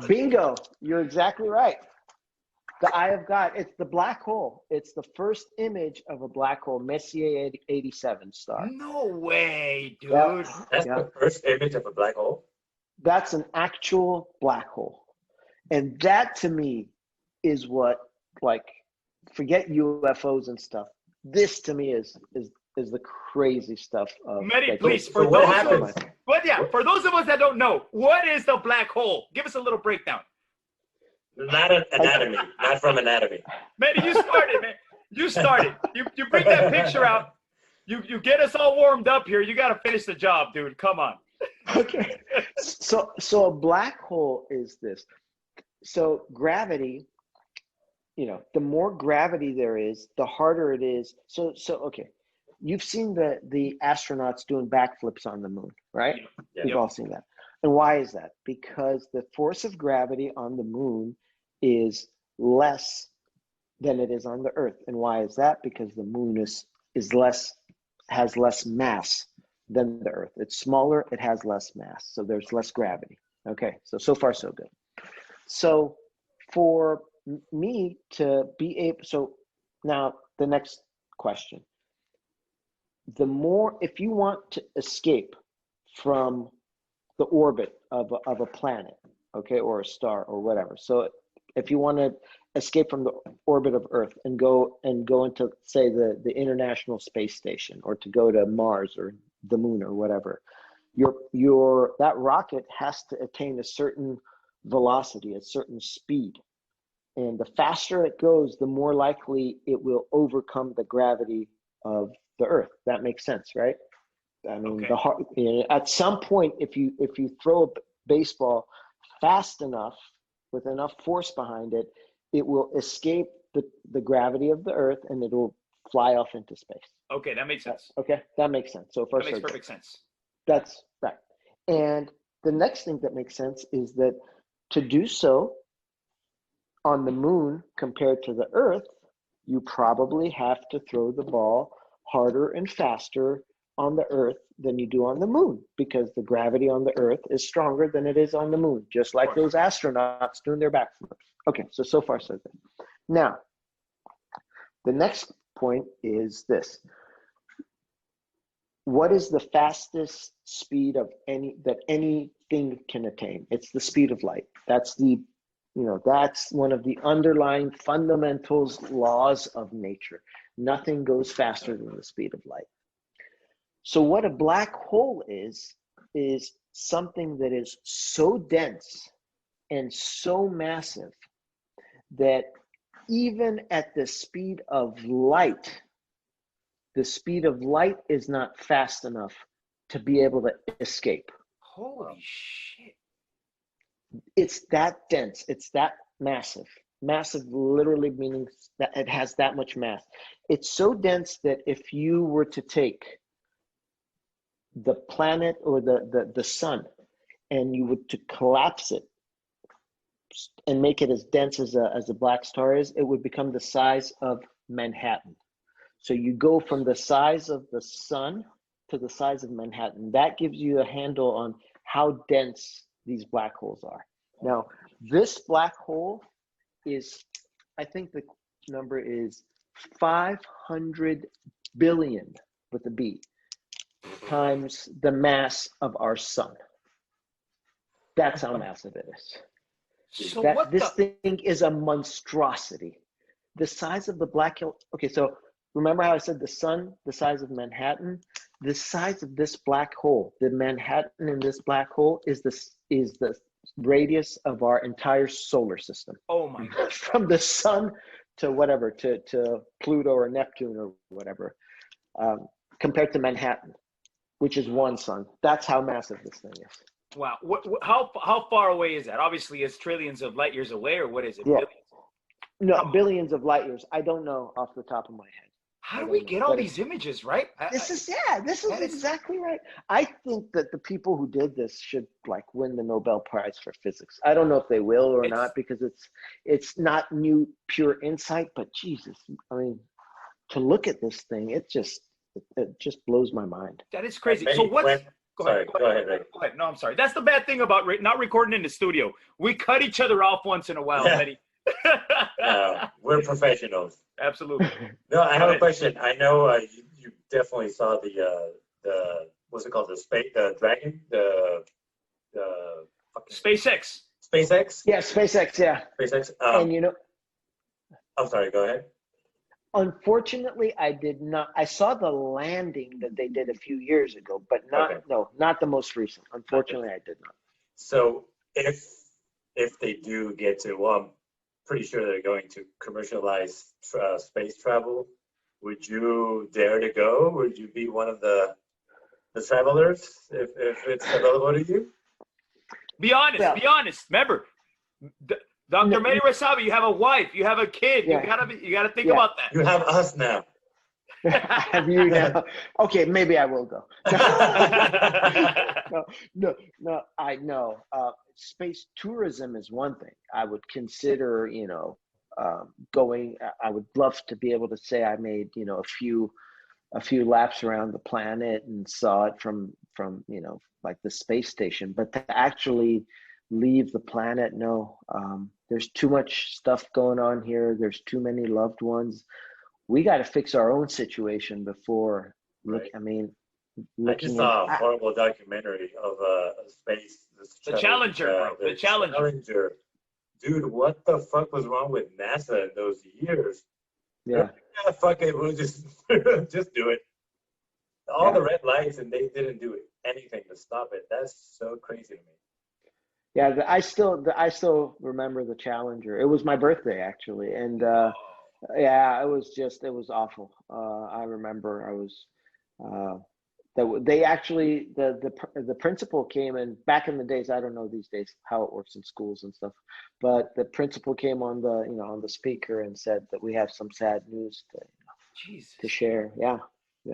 [SPEAKER 3] Bingo. You're exactly right. The eye of God. It's the black hole. It's the first image of a black hole, Messier 87 star.
[SPEAKER 2] No way, dude.
[SPEAKER 3] Yep.
[SPEAKER 4] that's
[SPEAKER 3] Yeah.
[SPEAKER 4] the first image of a black hole.
[SPEAKER 3] That's an actual black hole. And that to me is what, like, forget UFOs and stuff. This to me is the crazy stuff of
[SPEAKER 2] Mehdi, please,
[SPEAKER 4] so what happens?
[SPEAKER 2] For those of us that don't know, what is the black hole? Give us a little breakdown.
[SPEAKER 4] Not an anatomy, not from anatomy.
[SPEAKER 2] Mehdi, you started, man. You started. You bring that picture out. You get us all warmed up here. You got to finish the job, dude. Come on.
[SPEAKER 3] Okay. So a black hole is this. So gravity, the more gravity there is, the harder it is. So okay. You've seen the astronauts doing backflips on the moon, right?
[SPEAKER 4] Yeah.
[SPEAKER 3] We've all seen that. And why is that? Because the force of gravity on the moon is less than it is on the Earth. And why is that? Because the moon has less mass than the Earth. It's smaller, it has less mass. So there's less gravity. Okay, so far so good. So for me to be able, so now the next question. If you want to escape from the orbit of a planet, okay, or a star or whatever. So if you want to escape from the orbit of Earth and go into, say, the International Space Station, or to go to Mars or the moon or whatever, that rocket has to attain a certain velocity, a certain speed. And the faster it goes, the more likely it will overcome the gravity of the Earth. That makes sense, right? I mean,
[SPEAKER 2] okay.
[SPEAKER 3] At some point, if you throw a baseball fast enough with enough force behind it, it will escape the gravity of the Earth and it will fly off into space.
[SPEAKER 2] Okay, that makes sense.
[SPEAKER 3] Okay, that makes sense. So
[SPEAKER 2] that makes perfect sense.
[SPEAKER 3] That's right. And the next thing that makes sense is that to do so on the moon compared to the Earth, you probably have to throw the ball harder and faster on the Earth than you do on the moon, because the gravity on the Earth is stronger than it is on the moon, just like those astronauts doing their backflips. Okay, so far so good. Now, the next point is this. What is the fastest speed that anything can attain? It's the speed of light. That's that's one of the underlying fundamentals, laws of nature. Nothing goes faster than the speed of light. So what a black hole is something that is so dense and so massive that even at the speed of light is not fast enough to be able to escape.
[SPEAKER 2] Holy shit.
[SPEAKER 3] It's that dense. It's that massive. Massive literally meaning that it has that much mass. It's so dense that if you were to take the planet or the sun and you were to collapse it and make it as dense as a black star is, it would become the size of Manhattan. So you go from the size of the sun to the size of Manhattan. That gives you a handle on how dense these black holes are. Now, this black hole is, I think the number is 500 billion with a B times the mass of our sun. That's how massive it is.
[SPEAKER 2] So
[SPEAKER 3] this thing is a monstrosity. The size of the black hole. Okay, so remember how I said the sun, the size of Manhattan? The size of this black hole, the Manhattan in this black hole is the radius of our entire solar system.
[SPEAKER 2] Oh my God.
[SPEAKER 3] From the sun to whatever, to Pluto or Neptune or whatever, compared to Manhattan, which is one sun. That's how massive this thing is.
[SPEAKER 2] Wow. How far away is that? Obviously, it's trillions of light years away, or what is it?
[SPEAKER 3] Yeah.
[SPEAKER 2] Billions?
[SPEAKER 3] No, billions of light years. I don't know off the top of my head.
[SPEAKER 2] How do we get all these images, right?
[SPEAKER 3] This is exactly right. I think that the people who did this should like win the Nobel Prize for physics. I don't know if they will or not, because it's not new pure insight, but Jesus, I mean, to look at this thing, it just blows my mind.
[SPEAKER 2] That is crazy. So what's Go ahead. No, I'm sorry. That's the bad thing about not recording in the studio. We cut each other off once in a while, Mehdi.
[SPEAKER 4] We're professionals.
[SPEAKER 2] Absolutely.
[SPEAKER 4] No, I have a question. I know you definitely saw the what's it called? The Dragon, the
[SPEAKER 2] SpaceX.
[SPEAKER 4] SpaceX.
[SPEAKER 3] Yeah, SpaceX. Yeah.
[SPEAKER 4] SpaceX.
[SPEAKER 3] And you know,
[SPEAKER 4] I'm sorry. Go ahead.
[SPEAKER 3] Unfortunately, I did not. I saw the landing that they did a few years ago, but not the most recent. Unfortunately, I did not.
[SPEAKER 4] So if they do get to, well, I'm pretty sure they're going to commercialize space travel. Would you dare to go? Would you be one of the travelers if it's available to you?
[SPEAKER 2] Be honest.
[SPEAKER 3] Yeah.
[SPEAKER 2] Be honest. Remember, Dr. Mehdi Razavi, you have a wife, you have a kid.
[SPEAKER 3] Yeah.
[SPEAKER 2] You gotta think about that.
[SPEAKER 4] You have us now.
[SPEAKER 3] Have you now? Okay, maybe I will go. No. I know. Space tourism is one thing. I would consider, going. I would love to be able to say I made, a few laps around the planet and saw it from like the space station. But to actually leave the planet, no. There's too much stuff going on here. There's too many loved ones. We got to fix our own situation before.
[SPEAKER 4] Right.
[SPEAKER 3] I
[SPEAKER 4] just saw a horrible documentary of space.
[SPEAKER 2] The Challenger, bro. The Challenger.
[SPEAKER 4] Dude, what the fuck was wrong with NASA in those years?
[SPEAKER 3] Yeah.
[SPEAKER 4] Fuck it. We'll just do it. All the red lights, and they didn't do anything to stop it. That's so crazy to me.
[SPEAKER 3] Yeah, I still remember the Challenger. It was my birthday actually, and it was awful. I remember they actually the principal came in back in the days. I don't know these days how it works in schools and stuff, but the principal came on the speaker and said that we have some sad news to share. Yeah.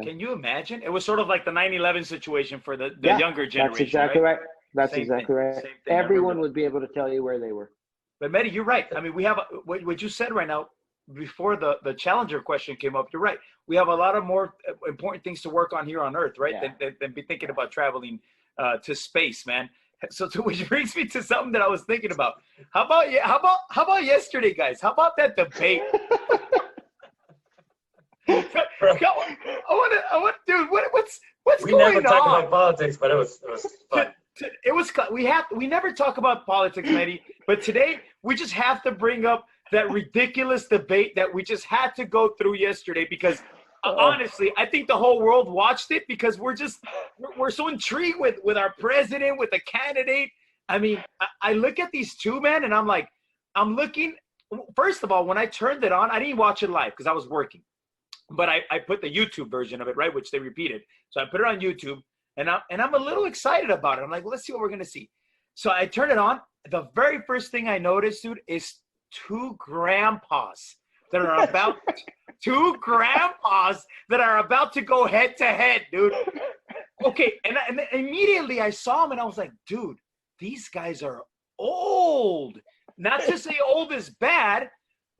[SPEAKER 2] Can you imagine? It was sort of like the 9/11 situation for the younger generation.
[SPEAKER 3] That's exactly right. That's
[SPEAKER 2] Same
[SPEAKER 3] exactly
[SPEAKER 2] thing.
[SPEAKER 3] right.
[SPEAKER 2] Same thing.
[SPEAKER 3] Everyone would be able to tell you where they were.
[SPEAKER 2] But Mehdi, you're right. I mean, we have what you said right now before the Challenger question came up. You're right. We have a lot of more important things to work on here on Earth, right? Than be thinking about traveling to space, man. So which brings me to something that I was thinking about. How about yesterday, guys? How about that debate? I want, dude. What's
[SPEAKER 4] we
[SPEAKER 2] going on?
[SPEAKER 4] never talk about politics, but it was fun.
[SPEAKER 2] We never talk about politics, Mehdi, but today we just have to bring up that ridiculous debate that we just had to go through yesterday because honestly, I think the whole world watched it because we're so intrigued with our president, with the candidate. I mean, I look at these two, man, and I'm looking. First of all, when I turned it on, I didn't watch it live because I was working. But I put the YouTube version of it, right, which they repeated. So I put it on YouTube, and I'm a little excited about it. I'm like, let's see what we're gonna see. So I turn it on. The very first thing I noticed, dude, is two grandpas that are about to go head to head, dude. Okay, and immediately I saw them, and I was like, dude, these guys are old. Not to say old is bad,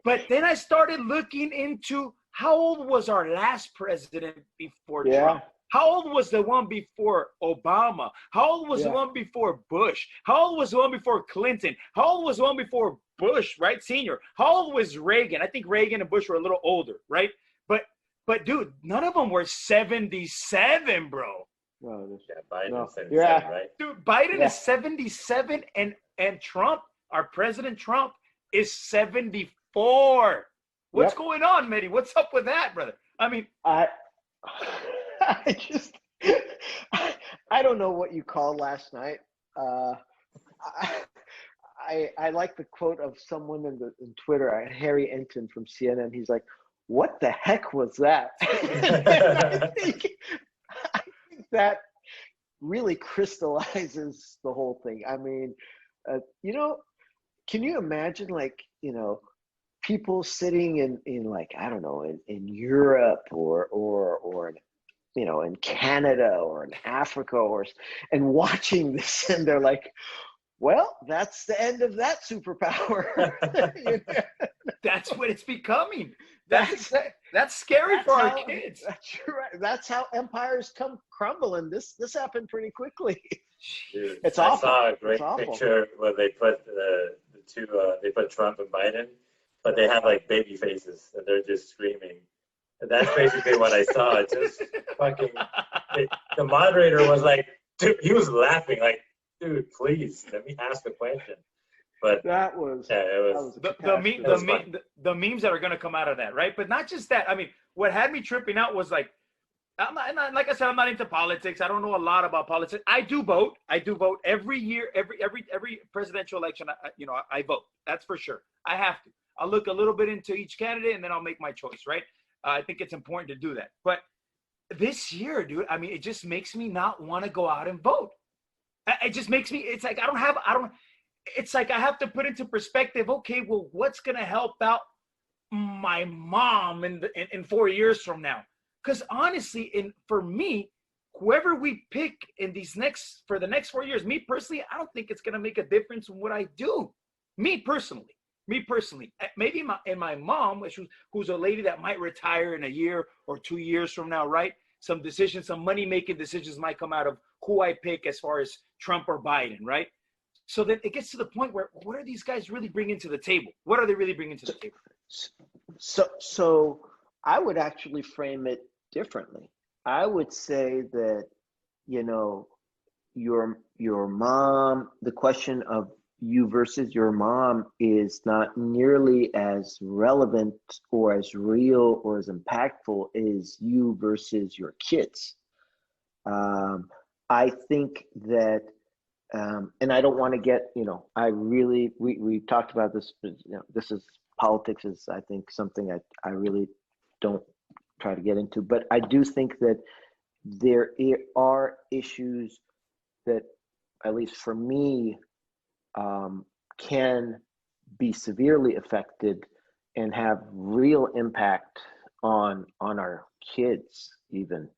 [SPEAKER 2] but then I started looking into how old was our last president before Trump? How old was the one before Obama? How old was the one before Bush? How old was the one before Clinton? How old was the one before Bush, right, senior? How old was Reagan? I think Reagan and Bush were a little older, right? But dude, none of them were 77, bro.
[SPEAKER 4] Biden is 77, right?
[SPEAKER 2] Dude, Biden is 77, and Trump, our President Trump, is 74. What's going on, Mehdi? What's up with that, brother? I mean,
[SPEAKER 3] I don't know what you called last night. I like the quote of someone in Twitter, Harry Enton from CNN. He's like, "What the heck was that?" And I think that really crystallizes the whole thing. I mean, you know, can you imagine, like, you know, people sitting in like, I don't know, in Europe or you know, in Canada or in Africa and watching this, and they're like, well, that's the end of that superpower. You know?
[SPEAKER 2] That's what it's becoming.
[SPEAKER 3] That's
[SPEAKER 2] scary for our
[SPEAKER 3] how,
[SPEAKER 2] kids.
[SPEAKER 3] That's right. That's how empires come crumbling. This happened pretty quickly.
[SPEAKER 4] Dude,
[SPEAKER 3] It's
[SPEAKER 4] I
[SPEAKER 3] awful.
[SPEAKER 4] saw a great
[SPEAKER 3] It's awful.
[SPEAKER 4] picture where they put the two, they put Trump and Biden, but they have like baby faces and they're just screaming. And that's basically what I saw. It just fucking, the moderator was like, dude, he was laughing like, dude, please let me ask a question. But
[SPEAKER 3] that was,
[SPEAKER 4] yeah, it was
[SPEAKER 2] the memes that are going to come out of that, right? But not just that. I mean, what had me tripping out was like, I'm not, like I said, I'm not into politics. I don't know a lot about politics. I do vote every year, every presidential election. I vote. That's for sure. I have to. I'll look a little bit into each candidate and then I'll make my choice, right? I think it's important to do that. But this year, dude, I mean, it just makes me not want to go out and vote. It just makes me, it's like, it's like I have to put into perspective, okay, well, what's going to help out my mom in 4 years from now? Because honestly, for me, whoever we pick for the next 4 years, me personally, I don't think it's going to make a difference in what I do. Me personally, maybe my mom, who's a lady that might retire in a year or 2 years from now, right? Some money-making decisions might come out of who I pick as far as Trump or Biden, right? So then it gets to the point where, what are these guys really bringing to the table? What are they really bringing to the table?
[SPEAKER 3] So I would actually frame it differently. I would say that, you know, your mom, the question of you versus your mom is not nearly as relevant or as real or as impactful as you versus your kids. I think that, and I don't want to get, you know, we talked about this, you know, politics is, I think, something I really don't try to get into, but I do think that there are issues that, at least for me, can be severely affected and have real impact on our kids, even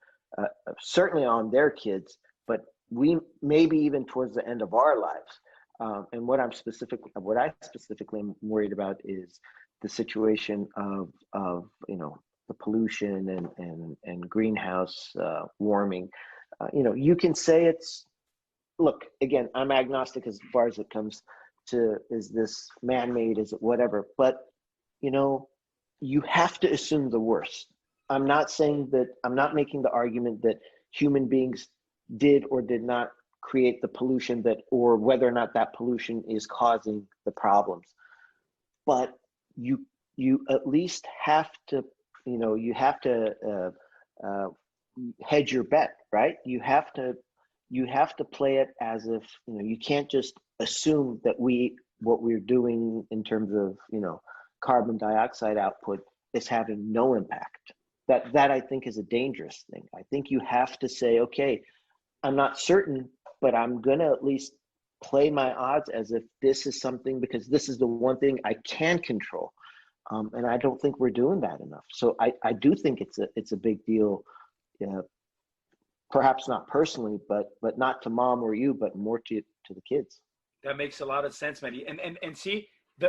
[SPEAKER 3] certainly on their kids, but we maybe even towards the end of our lives. And what I specifically am worried about is the situation of you know, the pollution and greenhouse warming. You know, you can say look, again, I'm agnostic as far as it comes to, is this man-made, is it whatever, but, you know, you have to assume the worst. I'm not making the argument that human beings did or did not create the pollution or whether or not that pollution is causing the problems. But you at least have to, you know, you have to hedge your bet, right? You have to play it as if, you know, you can't just assume that what we're doing in terms of, you know, carbon dioxide output is having no impact. That I think is a dangerous thing. I think you have to say, okay, I'm not certain, but I'm gonna at least play my odds as if this is something, because this is the one thing I can control. And I don't think we're doing that enough. So I do think it's a big deal, perhaps not personally, but not to mom or you, but more to the kids.
[SPEAKER 2] That makes a lot of sense, Mehdi. And see,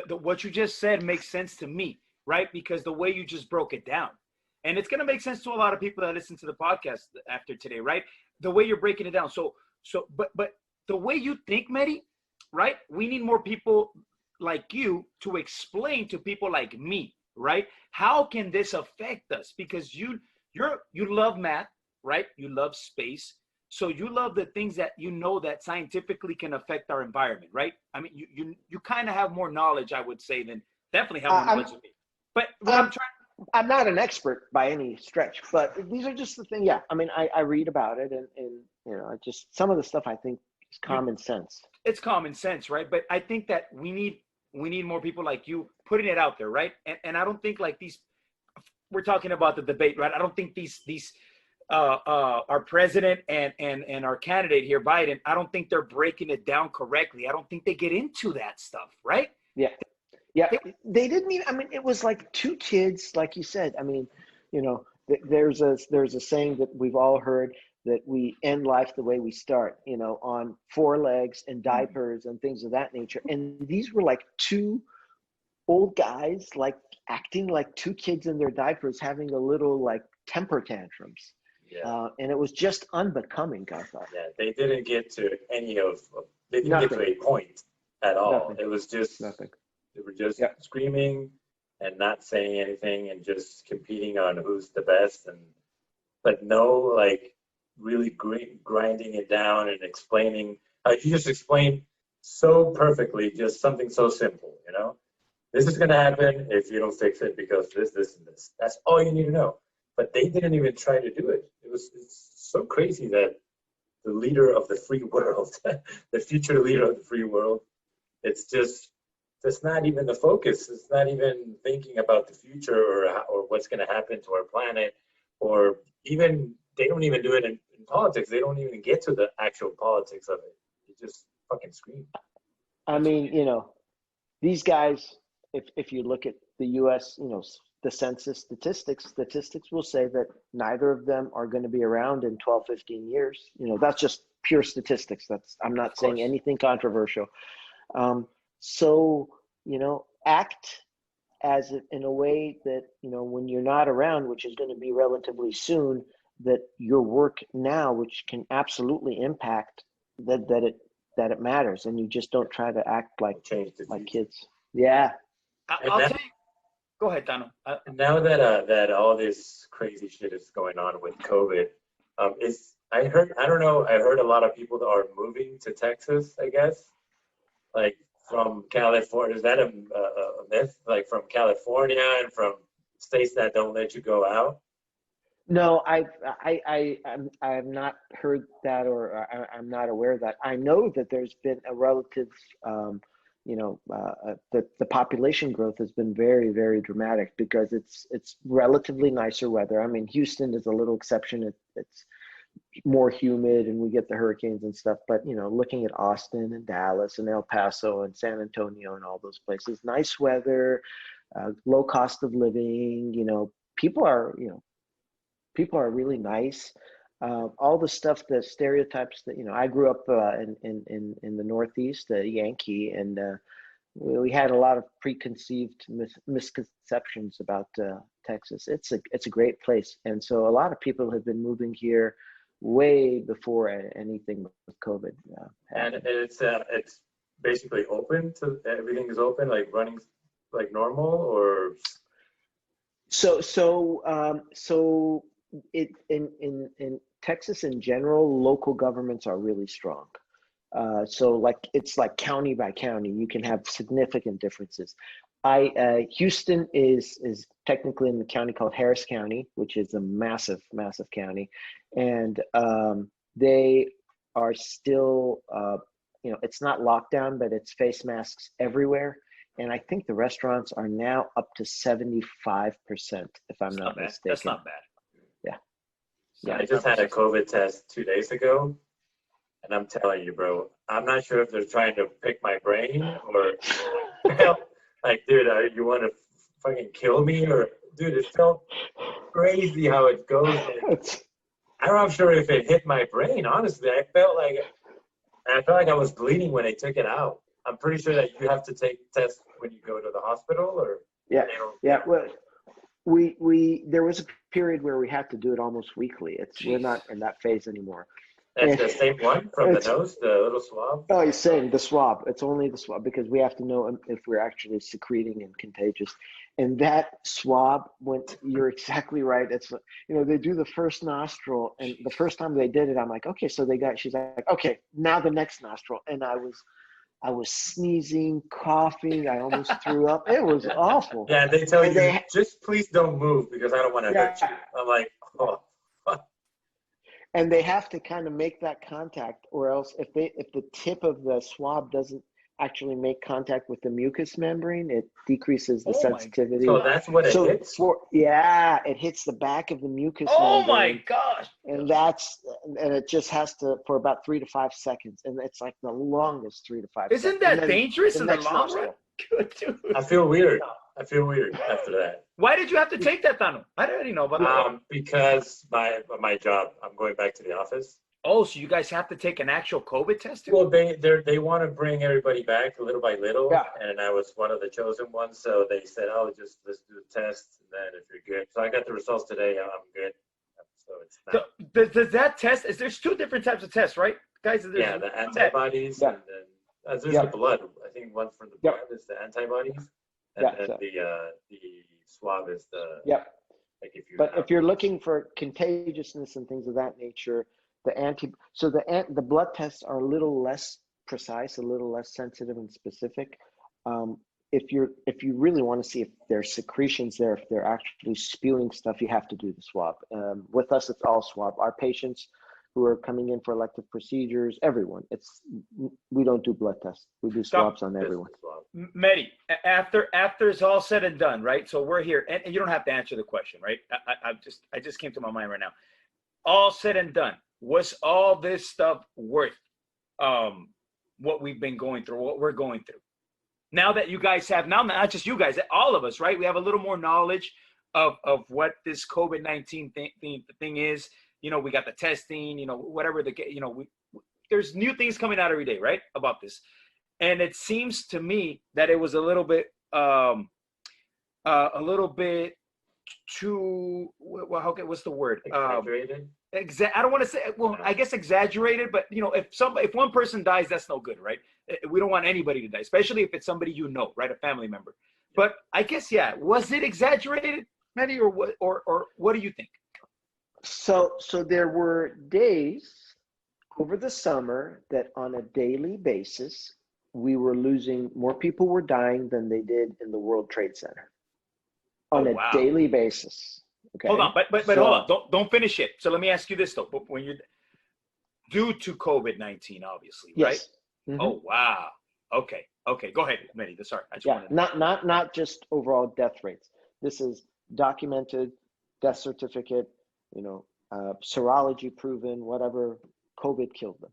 [SPEAKER 2] what you just said makes sense to me, right? Because the way you just broke it down, and it's going to make sense to a lot of people that listen to the podcast after today, right? The way you're breaking it down. But the way you think, Mehdi, right? We need more people like you to explain to people like me, right? How can this affect us? Because you love math, right? You love space. So you love the things that you know that scientifically can affect our environment, right? I mean, you kind of have more knowledge, I would say, than definitely have more knowledge than me. But what
[SPEAKER 3] I'm not an expert by any stretch, but these are just the thing. Yeah, I mean, I read about it, and you know, just some of the stuff I think is common sense.
[SPEAKER 2] it's common sense, right? But I think that we need more people like you putting it out there, right? And I don't think like these, we're talking about the debate, right? I don't think these our president and our candidate here, Biden, I don't think they're breaking it down correctly. I don't think they get into that stuff, right?
[SPEAKER 3] Yeah. Yeah. They didn't even, I mean, it was like two kids, like you said. I mean, you know, there's a saying that we've all heard, that we end life the way we start, you know, on four legs and diapers and things of that nature. And these were like two old guys, like acting like two kids in their diapers, having a little like temper tantrums.
[SPEAKER 4] Yeah.
[SPEAKER 3] And it was just unbecoming, I thought.
[SPEAKER 4] Yeah, they didn't get to they didn't get to a point at all.
[SPEAKER 3] Nothing.
[SPEAKER 4] It was just,
[SPEAKER 3] Nothing.
[SPEAKER 4] they were just
[SPEAKER 3] Yeah.
[SPEAKER 4] screaming and not saying anything and just competing on who's the best, but no, like, really grinding it down and explaining. You just explained so perfectly, just something so simple, you know? This is going to happen if you don't fix it because this, and this. That's all you need to know. But they didn't even try to do it. It's so crazy that the leader of the free world, the future leader of the free world, that's not even the focus. It's not even thinking about the future or what's going to happen to our planet, or even, they don't even do it in politics. They don't even get to the actual politics of it. They just fucking scream.
[SPEAKER 3] I mean, you know, these guys, if you look at the US, you know, the census statistics will say that neither of them are going to be around in 12, 15 years. You know, that's just pure statistics. I'm not saying anything controversial. So, you know, act in a way that, you know, when you're not around, which is going to be relatively soon, that your work now, which can absolutely impact that it matters, and you just don't try to act like kids. Yeah.
[SPEAKER 2] I'll tell you. Go ahead, Tano.
[SPEAKER 4] Now that all this crazy shit is going on with COVID, I heard a lot of people that are moving to Texas, I guess, like from California. Is that a myth? Like from California and from states that don't let you go out?
[SPEAKER 3] No, I have not heard that, or I'm not aware of that. I know that there's been a relative, you know, the population growth has been very, very dramatic because it's relatively nicer weather. I mean, Houston is a little exception. It's more humid and we get the hurricanes and stuff. But, you know, looking at Austin and Dallas and El Paso and San Antonio and all those places, nice weather, low cost of living, you know, people are really nice. All the stuff, the stereotypes that, you know, I grew up in the Northeast, Yankee, and we had a lot of preconceived misconceptions about Texas. It's a great place, and so a lot of people have been moving here way before anything with COVID.
[SPEAKER 4] And it's basically open to, everything is open, like running like normal, or
[SPEAKER 3] so it in Texas in general, local governments are really strong. So like it's like county by county, you can have significant differences. Houston is technically in the county called Harris County, which is a massive county, and they are still, you know, it's not lockdown, but it's face masks everywhere. And I think the restaurants are now up to 75%, if I'm not mistaken.
[SPEAKER 2] That's not bad.
[SPEAKER 3] Yeah.
[SPEAKER 4] I just had a COVID test 2 days ago, and I'm telling you, bro, I'm not sure if they're trying to pick my brain or, like, dude, you want to fucking kill me? Or, dude, it felt crazy how it goes. I'm not sure if it hit my brain, honestly. I felt like I was bleeding when they took it out. I'm pretty sure that you have to take tests when you go to the hospital, or
[SPEAKER 3] yeah. Well, we there was a period where we had to do it almost weekly. We're not in that phase anymore.
[SPEAKER 4] That's the same one from the nose, the little swab?
[SPEAKER 3] Oh, he's saying the swab. It's only the swab because we have to know if we're actually secreting and contagious. And that swab you're exactly right. It's, you know, they do the first nostril, and the first time they did it, I'm like, okay, so she's like, okay, now the next nostril. And I was sneezing, coughing. I almost threw up. It was awful.
[SPEAKER 4] Yeah, they tell you, just please don't move because I don't want to hurt you. I'm like, oh.
[SPEAKER 3] and they have to kind of make that contact, or else if the tip of the swab doesn't actually make contact with the mucous membrane, it decreases the
[SPEAKER 2] Oh my
[SPEAKER 3] sensitivity.
[SPEAKER 4] So that's what it hits?
[SPEAKER 3] It hits the back of the mucus
[SPEAKER 2] Oh
[SPEAKER 3] membrane.
[SPEAKER 2] my gosh.
[SPEAKER 3] And it just has to, for about 3 to 5 seconds. And it's like the longest 3 to 5 seconds.
[SPEAKER 2] Isn't that dangerous in the long run? Good, dude.
[SPEAKER 4] I feel weird. I feel weird after that.
[SPEAKER 2] Why did you have to take that, Tano? I didn't know about that.
[SPEAKER 4] Because my job, I'm going back to the office.
[SPEAKER 2] Oh, so you guys have to take an actual COVID test too?
[SPEAKER 4] Well, they want to bring everybody back little by little,
[SPEAKER 3] Yeah.
[SPEAKER 4] and I was one of the chosen ones. So they said, "Oh, let's do the test, and then if you're good." So I got the results today. I'm good. So it's not.
[SPEAKER 2] Does that test? There's 2 different types of tests, right, guys?
[SPEAKER 4] Yeah, the antibodies, and then there's the blood. I think one for the blood is the antibodies, and then the swab is the like if you.
[SPEAKER 3] But if you're looking for contagiousness and things of that nature, the blood tests are a little less precise, a little less sensitive and specific. If you really want to see if there's secretions there, if they're actually spewing stuff, you have to do the swab. With us, it's all swab. Our patients who are coming in for elective procedures, everyone, we don't do blood tests. We do swabs on everyone.
[SPEAKER 2] Mehdi, after it's all said and done, right? So we're here, and you don't have to answer the question, right? I just came to my mind right now. All said and done, was all this stuff worth what we've been going through, what we're going through? Now that you guys have, now not just you guys, all of us, right? We have a little more knowledge of what this COVID-19 thing is. You know, we got the testing, you know, whatever there's new things coming out every day, right, about this. And it seems to me that it was a little bit too, well, what's the word?
[SPEAKER 4] Exaggerated?
[SPEAKER 2] I don't want to say, well, I guess exaggerated, but you know, if one person dies, that's no good, right? We don't want anybody to die, especially if it's somebody you know, right? A family member. But I guess, was it exaggerated, Mehdi, or what do you think?
[SPEAKER 3] So there were days over the summer that on a daily basis, we were losing, more people were dying than they did in the World Trade Center on a daily basis. Okay.
[SPEAKER 2] Hold on, but hold on, don't finish it. So let me ask you this though, but when you're due to COVID-19, obviously, right?
[SPEAKER 3] Yes. Mm-hmm.
[SPEAKER 2] Oh wow. Okay. Go ahead, Mehdi. Sorry, I just wanted to...
[SPEAKER 3] not just overall death rates. This is documented death certificate, serology proven, whatever, COVID killed them.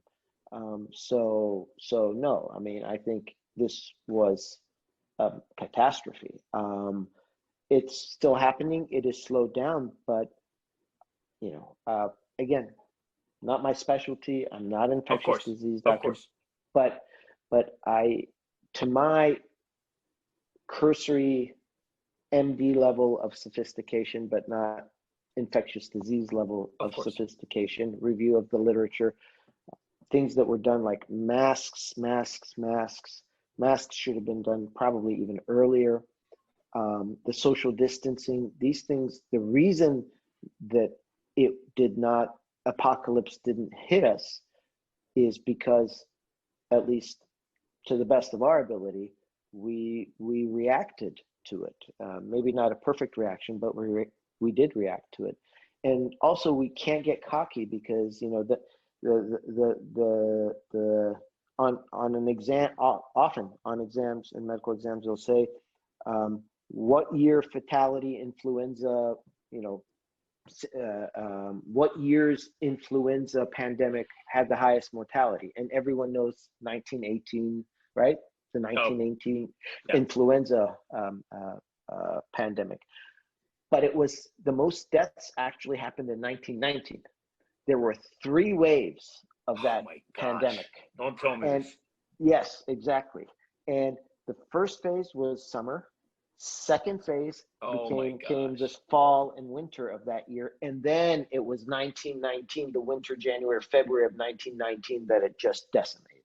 [SPEAKER 3] So no, I mean, I think this was a catastrophe. It's still happening. It is slowed down, but again, not my specialty. I'm not an infectious disease doctor, but to my cursory MD level of sophistication, but not infectious disease level of sophistication, review of the literature, things that were done like masks should have been done probably even earlier. The social distancing, these things, the reason that apocalypse didn't hit us is because, at least to the best of our ability, we reacted to it. Maybe not a perfect reaction, but we did react to it. And also, we can't get cocky because on an exam, often on exams and medical exams, they'll say, what year fatality influenza, what year's influenza pandemic had the highest mortality? And everyone knows 1918, right? The 1918 influenza pandemic. But it was, the most deaths actually happened in 1919. There were 3 waves of that pandemic.
[SPEAKER 2] Don't tell me this.
[SPEAKER 3] Yes, exactly. And the first phase was summer. Second phase came this fall and winter of that year. And then it was 1919, the winter, January, February of 1919, that it just decimated.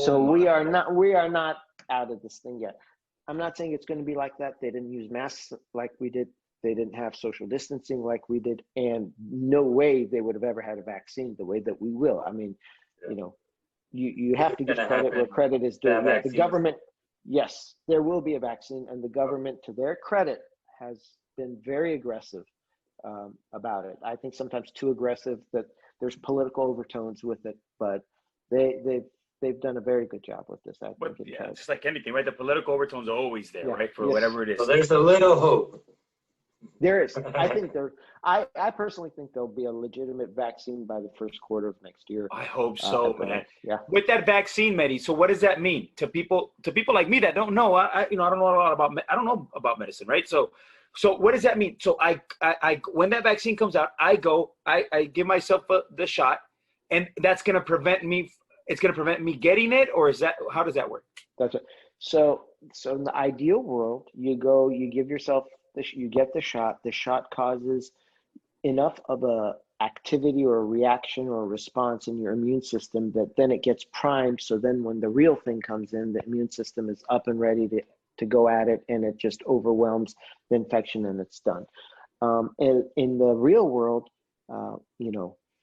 [SPEAKER 3] So we are not out of this thing yet. I'm not saying it's going to be like that. They didn't use masks like we did. They didn't have social distancing like we did. And no way they would have ever had a vaccine the way that we will. I mean, you have to give credit where credit is due. Yeah, the government, yes, there will be a vaccine, and the government, to their credit, has been very aggressive about it. I think sometimes too aggressive, that there's political overtones with it, but they've done a very good job with this. I
[SPEAKER 2] But
[SPEAKER 3] think
[SPEAKER 2] yeah, just like anything, right? The political overtones are always there,
[SPEAKER 3] Yeah.
[SPEAKER 2] right? For
[SPEAKER 3] Yes.
[SPEAKER 2] whatever it is.
[SPEAKER 4] So there's a little hope.
[SPEAKER 3] There is. I think I personally think there'll be a legitimate vaccine by the first quarter of next year.
[SPEAKER 2] I hope so,
[SPEAKER 3] at the
[SPEAKER 2] man.
[SPEAKER 3] most. Yeah.
[SPEAKER 2] With that vaccine, Mehdi. So what does that mean to people like me that don't know? I don't know a lot about. I don't know about medicine, right? So what does that mean? So I when that vaccine comes out, I give myself the shot, and that's going to prevent me. It's going to prevent me getting it, or is that how does that work?
[SPEAKER 3] That's it. So in the ideal world, you give yourself you get the shot. The shot causes enough of a activity or a reaction or a response in your immune system that then it gets primed. So then when the real thing comes in, the immune system is up and ready to go at it, and it just overwhelms the infection and it's done. And in the real world,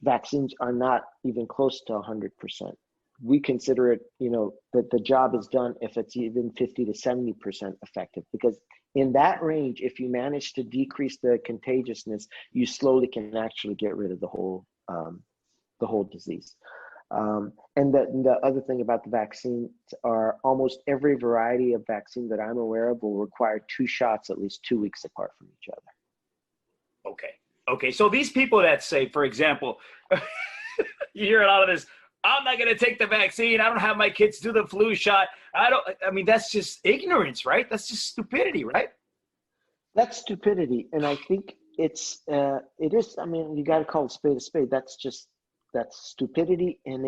[SPEAKER 3] vaccines are not even close to 100%. We consider it, that the job is done if it's even 50 to 70% effective, because in that range, if you manage to decrease the contagiousness, you slowly can actually get rid of the whole disease. And the other thing about the vaccines are almost every variety of vaccine that I'm aware of will require 2 shots at least 2 weeks apart from each other.
[SPEAKER 2] Okay. So these people that say, for example, you hear a lot of this, I'm not going to take the vaccine. I don't have my kids do the flu shot. I mean, that's just ignorance, right? That's just stupidity, right?
[SPEAKER 3] That's stupidity. And I think it is, I mean, you got to call a spade a spade. That's stupidity. And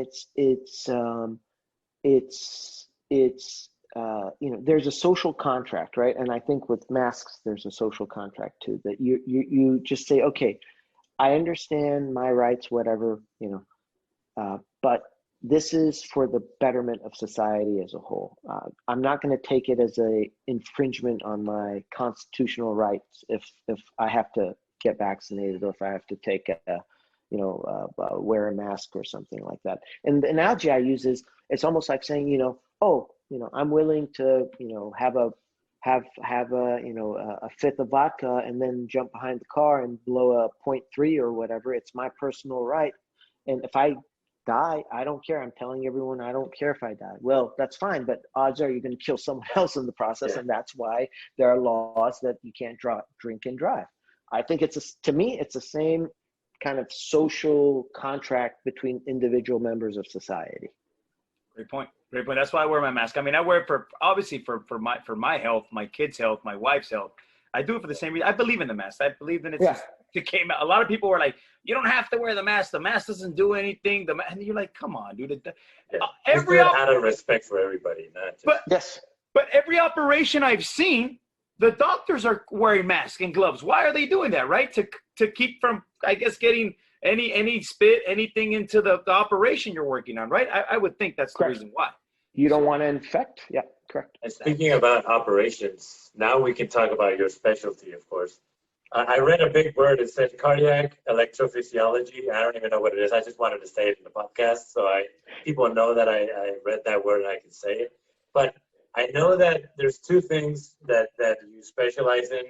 [SPEAKER 3] there's a social contract, right? And I think with masks, there's a social contract too, that you just say, okay, I understand my rights, whatever, but this is for the betterment of society as a whole. I'm not going to take it as a infringement on my constitutional rights if I have to get vaccinated, or if I have to take wear a mask or something like that. And the analogy I use is, it's almost like saying, I'm willing to, have a fifth of vodka and then jump behind the car and blow a 0.3 or whatever. It's my personal right. And if I die, I don't care. I'm telling everyone I don't care if I die. Well, that's fine, but odds are you're going to kill someone else in the process. Yeah. And that's why there are laws that you can't drink and drive. I think to me, it's the same kind of social contract between individual members of society.
[SPEAKER 2] Great point. That's why I wear my mask. I mean, I wear it for my health, my kids' health, my wife's health. I do it for the same reason. I believe in the mask. I believe in it. Yeah. It came out. A lot of people were like, "You don't have to wear the mask. The mask doesn't do anything." And you're like, "Come on, dude."
[SPEAKER 4] Out of respect for everybody, not just.
[SPEAKER 2] But every operation I've seen, the doctors are wearing masks and gloves. Why are they doing that? Right? To keep from, I guess, getting any spit, anything into the operation you're working on. Right? I would think that's
[SPEAKER 3] Correct.
[SPEAKER 2] The reason why.
[SPEAKER 3] You don't want to infect. Yeah, correct.
[SPEAKER 4] And speaking about operations, now we can talk about your specialty, of course. I read a big word. It said cardiac electrophysiology. I don't even know what it is. I just wanted to say it in the podcast so people know that I read that word and I can say it. But I know that there's 2 things that you specialize in.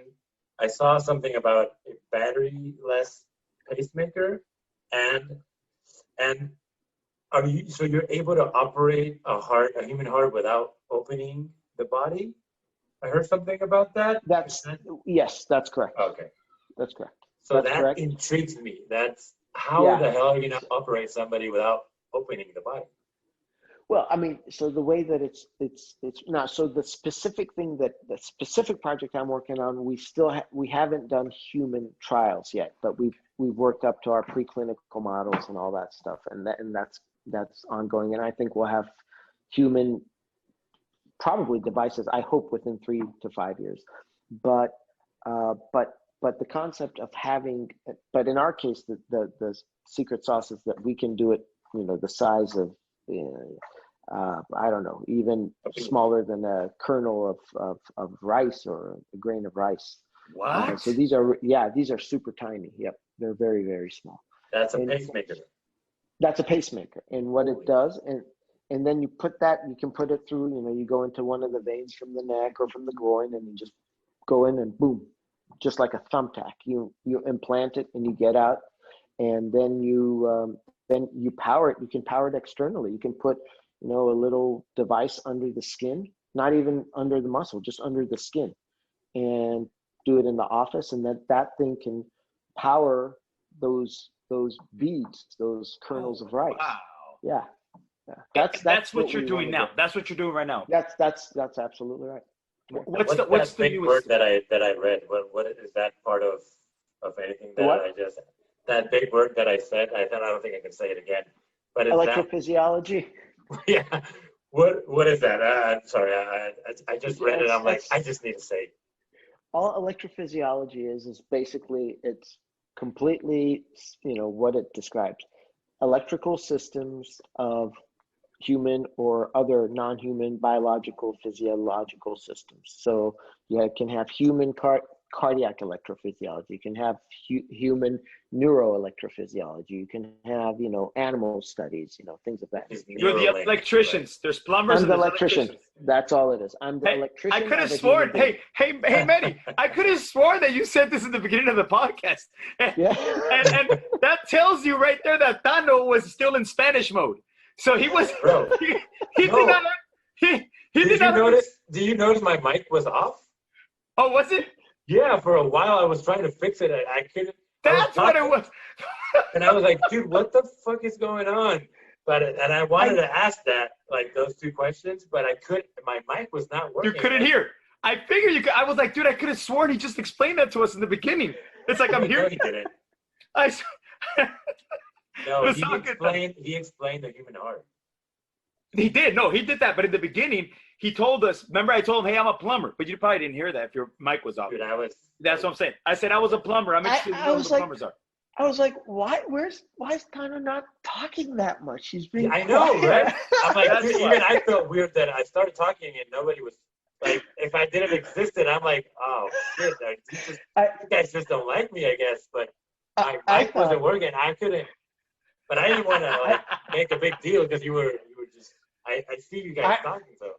[SPEAKER 4] I saw something about a battery-less pacemaker, and you're able to operate a human heart without opening the body? I heard something about that.
[SPEAKER 3] Yes, that's correct.
[SPEAKER 4] Okay.
[SPEAKER 3] That's correct.
[SPEAKER 4] So that's correct. Intrigues me. That's how the hell are you going to operate somebody without opening the body?
[SPEAKER 3] Well, I mean, so the way that it's not, so the specific project I'm working on, we haven't done human trials yet, but we've worked up to our preclinical models and all that stuff, and that's ongoing, and I think we'll have human probably devices, I hope, within 3 to 5 years. But the concept of having, but in our case, the secret sauce is that we can do it, the size of, I don't know, even smaller than a kernel of rice or a grain of rice.
[SPEAKER 2] What?
[SPEAKER 3] So these are super tiny. Yep, they're very, very small.
[SPEAKER 4] That's a pacemaker.
[SPEAKER 3] That's a pacemaker, and what it does, and then you can put it through, you go into one of the veins from the neck or from the groin, and you just go in and boom, just like a thumbtack. You implant it and you get out, and then you power it. You can power it externally. You can put, a little device under the skin, not even under the muscle, just under the skin, and do it in the office, and that thing can power those beads, those kernels of rice.
[SPEAKER 2] Wow.
[SPEAKER 3] Yeah.
[SPEAKER 2] That's what you're doing now. That's what you're doing right now.
[SPEAKER 3] That's absolutely right.
[SPEAKER 2] What's the
[SPEAKER 4] big
[SPEAKER 2] newest
[SPEAKER 4] word that I read? What is that part of anything that
[SPEAKER 3] What?
[SPEAKER 4] I just, that big word that I said? I don't think I can say it again. But is
[SPEAKER 3] Electrophysiology.
[SPEAKER 4] that, yeah. What is that? I'm sorry. I just read it. I'm like, I just need to say it.
[SPEAKER 3] All electrophysiology is basically, it's completely, what it describes: electrical systems of human or other non-human biological physiological systems. So you can have human cardiac electrophysiology, you can have human neuroelectrophysiology, you can have animal studies, things of that.
[SPEAKER 2] You're the electricians. There's plumbers.
[SPEAKER 3] I'm the
[SPEAKER 2] and there's
[SPEAKER 3] electrician. That's all it is. I'm the electrician.
[SPEAKER 2] I could have sworn. Hey, Mehdi, I could have sworn that you said this in the beginning of the podcast.
[SPEAKER 3] Yeah.
[SPEAKER 2] and that tells you right there that Tano was still in Spanish mode. So he was.
[SPEAKER 4] Bro,
[SPEAKER 2] he did not. He did not
[SPEAKER 4] notice? Do you notice my mic was off?
[SPEAKER 2] Oh, was it?
[SPEAKER 4] Yeah, for a while I was trying to fix it. I couldn't.
[SPEAKER 2] That's what it was.
[SPEAKER 4] And I was like, dude, what the fuck is going on? And I wanted to ask that, like those two questions, but I couldn't. My mic was not working.
[SPEAKER 2] You couldn't hear. I figured you could. I was like, dude, I could have sworn he just explained that to us in the beginning. It's like, I'm
[SPEAKER 4] No,
[SPEAKER 2] here.
[SPEAKER 4] he didn't. No, he explained the human heart.
[SPEAKER 2] He did. No, he did that. But in the beginning, he told us, remember I told him, hey, I'm a plumber. But you probably didn't hear that if your mic was off.
[SPEAKER 4] Dude,
[SPEAKER 2] That's what I'm saying. I said I was a plumber. I'm interested in knowing what plumbers are.
[SPEAKER 3] I was like, why is Tano not talking that much? He's being
[SPEAKER 4] I know,
[SPEAKER 3] quiet.
[SPEAKER 4] right? I'm like, dude, even I felt weird that I started talking and nobody was, like, if I didn't exist, I'm like, oh, shit, you guys just don't like me, I guess. But my mic wasn't working. I couldn't. But I didn't want to make a big deal because you were just. I see you guys talking, so.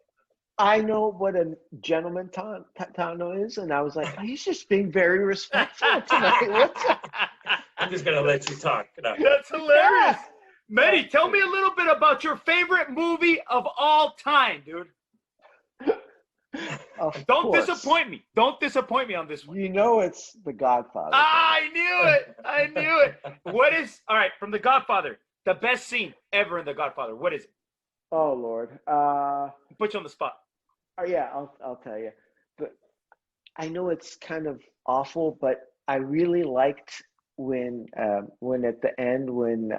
[SPEAKER 3] I know what a gentleman Tano is, and I was like, he's just being very respectful tonight. What's up?
[SPEAKER 4] I'm just gonna let you talk. No.
[SPEAKER 2] That's hilarious. Mehdi, tell me a little bit about your favorite movie of all time, dude. Don't disappoint me. Don't disappoint me on this one.
[SPEAKER 3] It's The Godfather.
[SPEAKER 2] I knew it. What is, all right, from The Godfather, the best scene ever in The Godfather? What is it?
[SPEAKER 3] Oh, Lord.
[SPEAKER 2] Put you on the spot.
[SPEAKER 3] Oh, yeah, I'll tell you. But I know it's kind of awful, but I really liked when at the end, when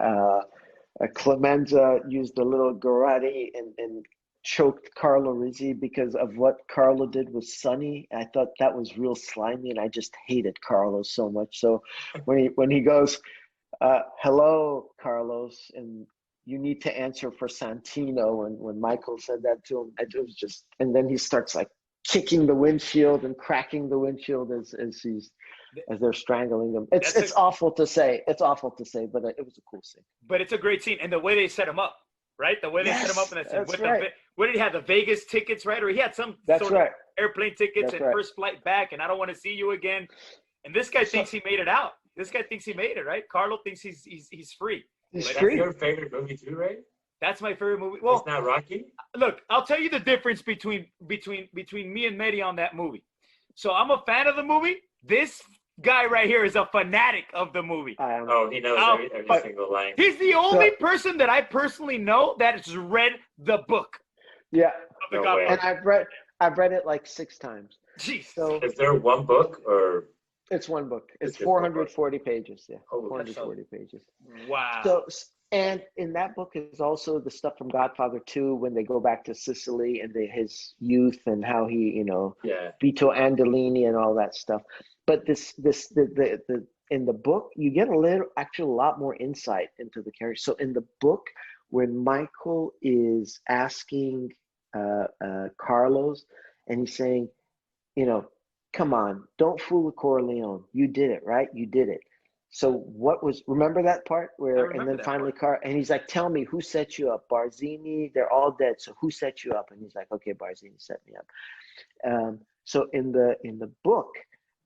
[SPEAKER 3] Clemenza used the little garrote and choked Carlo Rizzi because of what Carlo did with Sonny. I thought that was real slimy, and I just hated Carlo so much. So when he goes, hello, Carlos, and you need to answer for Santino, and when Michael said that to him, it was just, and then he starts like kicking the windshield and cracking the windshield as they're strangling him. It's awful to say. It's awful to say, but it was a cool scene.
[SPEAKER 2] But it's a great scene, and the way they set him up, right? The way they set him up in that scene. What did he have? The Vegas tickets, right? Or he had some sort of airplane tickets and first flight back, and I don't want to see you again. And this guy thinks he made it out. This guy thinks he made it, right? Carlo thinks he's free.
[SPEAKER 3] He's
[SPEAKER 4] free. That's your favorite movie too, right?
[SPEAKER 2] That's my favorite movie. Well,
[SPEAKER 4] it's not Rocky.
[SPEAKER 2] Look, I'll tell you the difference between me and Mehdi on that movie. So I'm a fan of the movie. This guy right here is a fanatic of the movie.
[SPEAKER 4] He knows every single line.
[SPEAKER 2] He's the only person that I personally know that has read the book.
[SPEAKER 3] Yeah.
[SPEAKER 2] And
[SPEAKER 3] I've read it like 6 times.
[SPEAKER 2] Jeez.
[SPEAKER 3] So
[SPEAKER 4] is there one book or?
[SPEAKER 3] It's one book. It's 440 pages. Yeah. 440 pages.
[SPEAKER 2] Wow.
[SPEAKER 3] So, and in that book is also the stuff from Godfather 2 when they go back to Sicily and his youth and how he, Vito Andolini and all that stuff. But the in the book you get a lot more insight into the character. So in the book, when Michael is asking Carlos and he's saying, come on, don't fool the Corleone. You did it, right? You did it. So remember that part and then finally and he's like, tell me who set you up? Barzini, they're all dead. So who set you up? And he's like, okay, Barzini set me up. So in the book,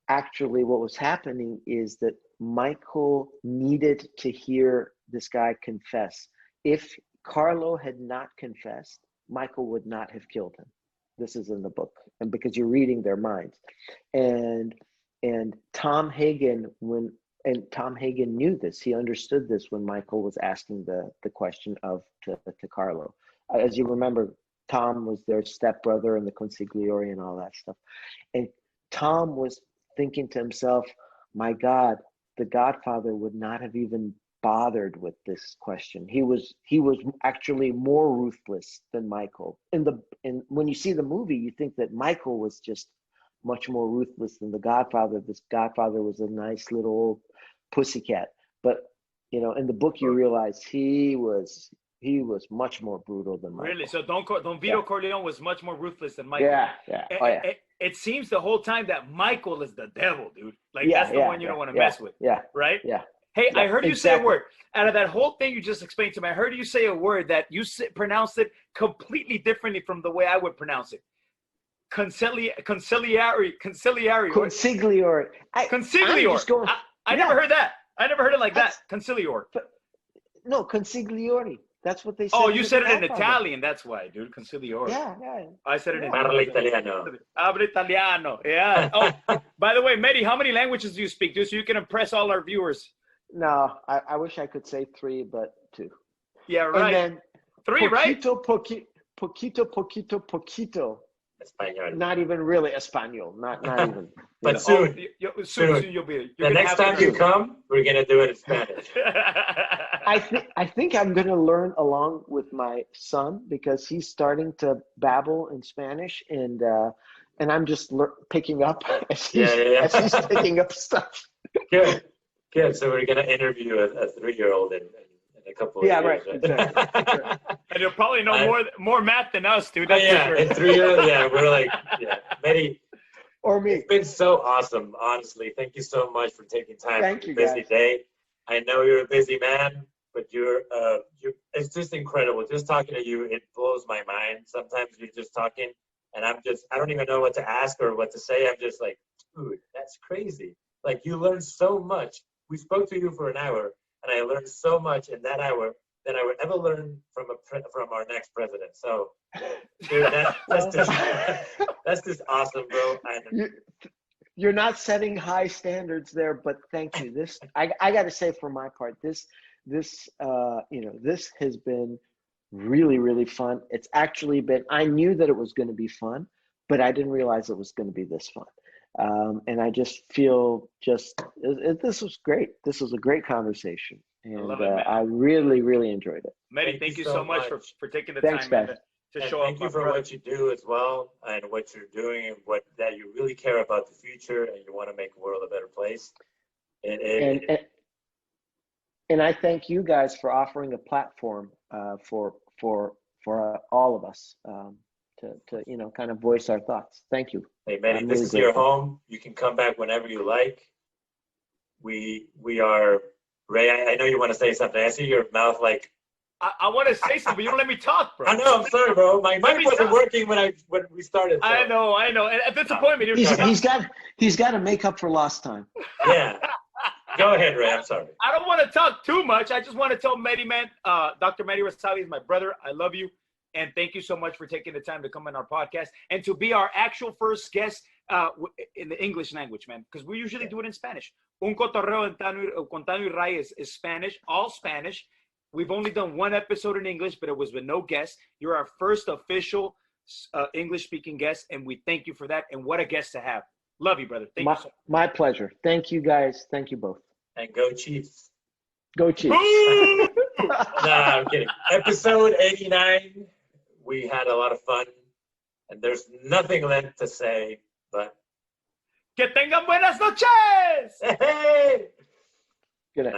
[SPEAKER 3] actually what was happening is that Michael needed to hear this guy confess. If Carlo had not confessed, Michael would not have killed him. This is in the book, and because you're reading their minds. And Tom Hagen, Tom Hagen knew this. He understood this when Michael was asking the question to Carlo. As you remember, Tom was their stepbrother and the consigliere and all that stuff. And Tom was thinking to himself, my God, the Godfather would not have even bothered with this question. He was actually more ruthless than Michael. And when you see the movie, you think that Michael was just much more ruthless than the Godfather. This Godfather was a nice little old pussycat. But in the book, you realize he was much more brutal than Michael.
[SPEAKER 2] Really? So Don Vito Corleone was much more ruthless than Michael.
[SPEAKER 3] Yeah. Oh, yeah.
[SPEAKER 2] It seems the whole time that Michael is the devil, dude. Like that's the one you don't want to mess with.
[SPEAKER 3] Yeah.
[SPEAKER 2] Right?
[SPEAKER 3] Yeah.
[SPEAKER 2] Hey,
[SPEAKER 3] Yeah,
[SPEAKER 2] I heard you say a word. Out of that whole thing you just explained to me, I heard you say a word that you pronounced it completely differently from the way I would pronounce it. Consigliere.
[SPEAKER 3] Consigliere.
[SPEAKER 2] I never heard that. I never heard it like that. Consigliere.
[SPEAKER 3] No, consigliere. That's what they say.
[SPEAKER 2] Oh, you said it in Italian. That's why, dude. Consigliere.
[SPEAKER 3] Yeah.
[SPEAKER 2] I said it in
[SPEAKER 4] Parla italiano.
[SPEAKER 2] Habla italiano. Yeah. Oh, by the way, Mehdi, how many languages do you speak, dude? So you can impress all our viewers.
[SPEAKER 3] No, I wish I could say 3, but 2.
[SPEAKER 2] Yeah, right.
[SPEAKER 3] And then
[SPEAKER 2] 3, right?
[SPEAKER 3] Poquito.
[SPEAKER 4] Español.
[SPEAKER 3] Not even really Espanol. Not even.
[SPEAKER 4] But soon.
[SPEAKER 2] Soon you'll be.
[SPEAKER 4] The next time you come, we're gonna do it in Spanish.
[SPEAKER 3] I think I'm gonna learn along with my son because he's starting to babble in Spanish, and I'm just picking up as he's picking up stuff.
[SPEAKER 4] Good. So we're gonna interview a 3-year-old in a couple of years.
[SPEAKER 3] Right. Exactly.
[SPEAKER 2] And you'll probably know more math than us, dude.
[SPEAKER 4] That's sure. In 3 years, we're like, Mehdi.
[SPEAKER 3] Or me.
[SPEAKER 4] It's been so awesome, honestly. Thank you so much for taking time
[SPEAKER 3] Thank
[SPEAKER 4] for
[SPEAKER 3] you,
[SPEAKER 4] your busy
[SPEAKER 3] guys.
[SPEAKER 4] day. I know you're a busy man, but you're it's just incredible. Just talking to you, it blows my mind. Sometimes you're just talking, and I don't even know what to ask or what to say. I'm just like, dude, that's crazy. Like, you learn so much. We spoke to you for an hour, and I learned so much in that hour than I would ever learn from our next president. So, dude, that's just awesome, bro.
[SPEAKER 3] You're not setting high standards there, but thank you. This I got to say for my part, this has been really, really fun. It's actually been. I knew that it was going to be fun, but I didn't realize it was going to be this fun. And I just feel this was great. This was a great conversation, and I really, really enjoyed it.
[SPEAKER 2] Mehdi, thank you so much for taking the
[SPEAKER 3] Thanks,
[SPEAKER 2] time to
[SPEAKER 4] and
[SPEAKER 2] show up.
[SPEAKER 4] Thank you for what you do as well, and what you're doing, and that you really care about the future, and you want to make the world a better place.
[SPEAKER 3] And I thank you guys for offering a platform for all of us to kind of voice our thoughts. Thank you.
[SPEAKER 4] Hey, Mehdi, this is your home. You can come back whenever you like. We are, Ray, I know you want to say something. I see your mouth like.
[SPEAKER 2] I want to say something, but you don't let me talk, bro.
[SPEAKER 4] I know, I'm sorry, bro. My mic wasn't working when we started. So.
[SPEAKER 2] I know. And disappointment.
[SPEAKER 3] He's got to make up for lost time.
[SPEAKER 4] Yeah. Go ahead, Ray. I'm sorry.
[SPEAKER 2] I don't want to talk too much. I just want to tell Mehdi, man, Dr. Mehdi Razavi is my brother. I love you. And thank you so much for taking the time to come on our podcast and to be our actual first guest in the English language, man, because we usually do it in Spanish. Un Cotorreo con Tano y Ray is Spanish, all Spanish. We've only done 1 episode in English, but it was with no guest. You're our first official English-speaking guest, and we thank you for that. And what a guest to have. Love you, brother. Thank you so much.
[SPEAKER 3] My pleasure. Thank you, guys. Thank you both.
[SPEAKER 4] And go Chiefs.
[SPEAKER 3] Go Chiefs.
[SPEAKER 4] Nah, I'm kidding. Episode 89. We had a lot of fun, and there's nothing left to say, but...
[SPEAKER 2] ¡Que tengan buenas noches!
[SPEAKER 4] Hey!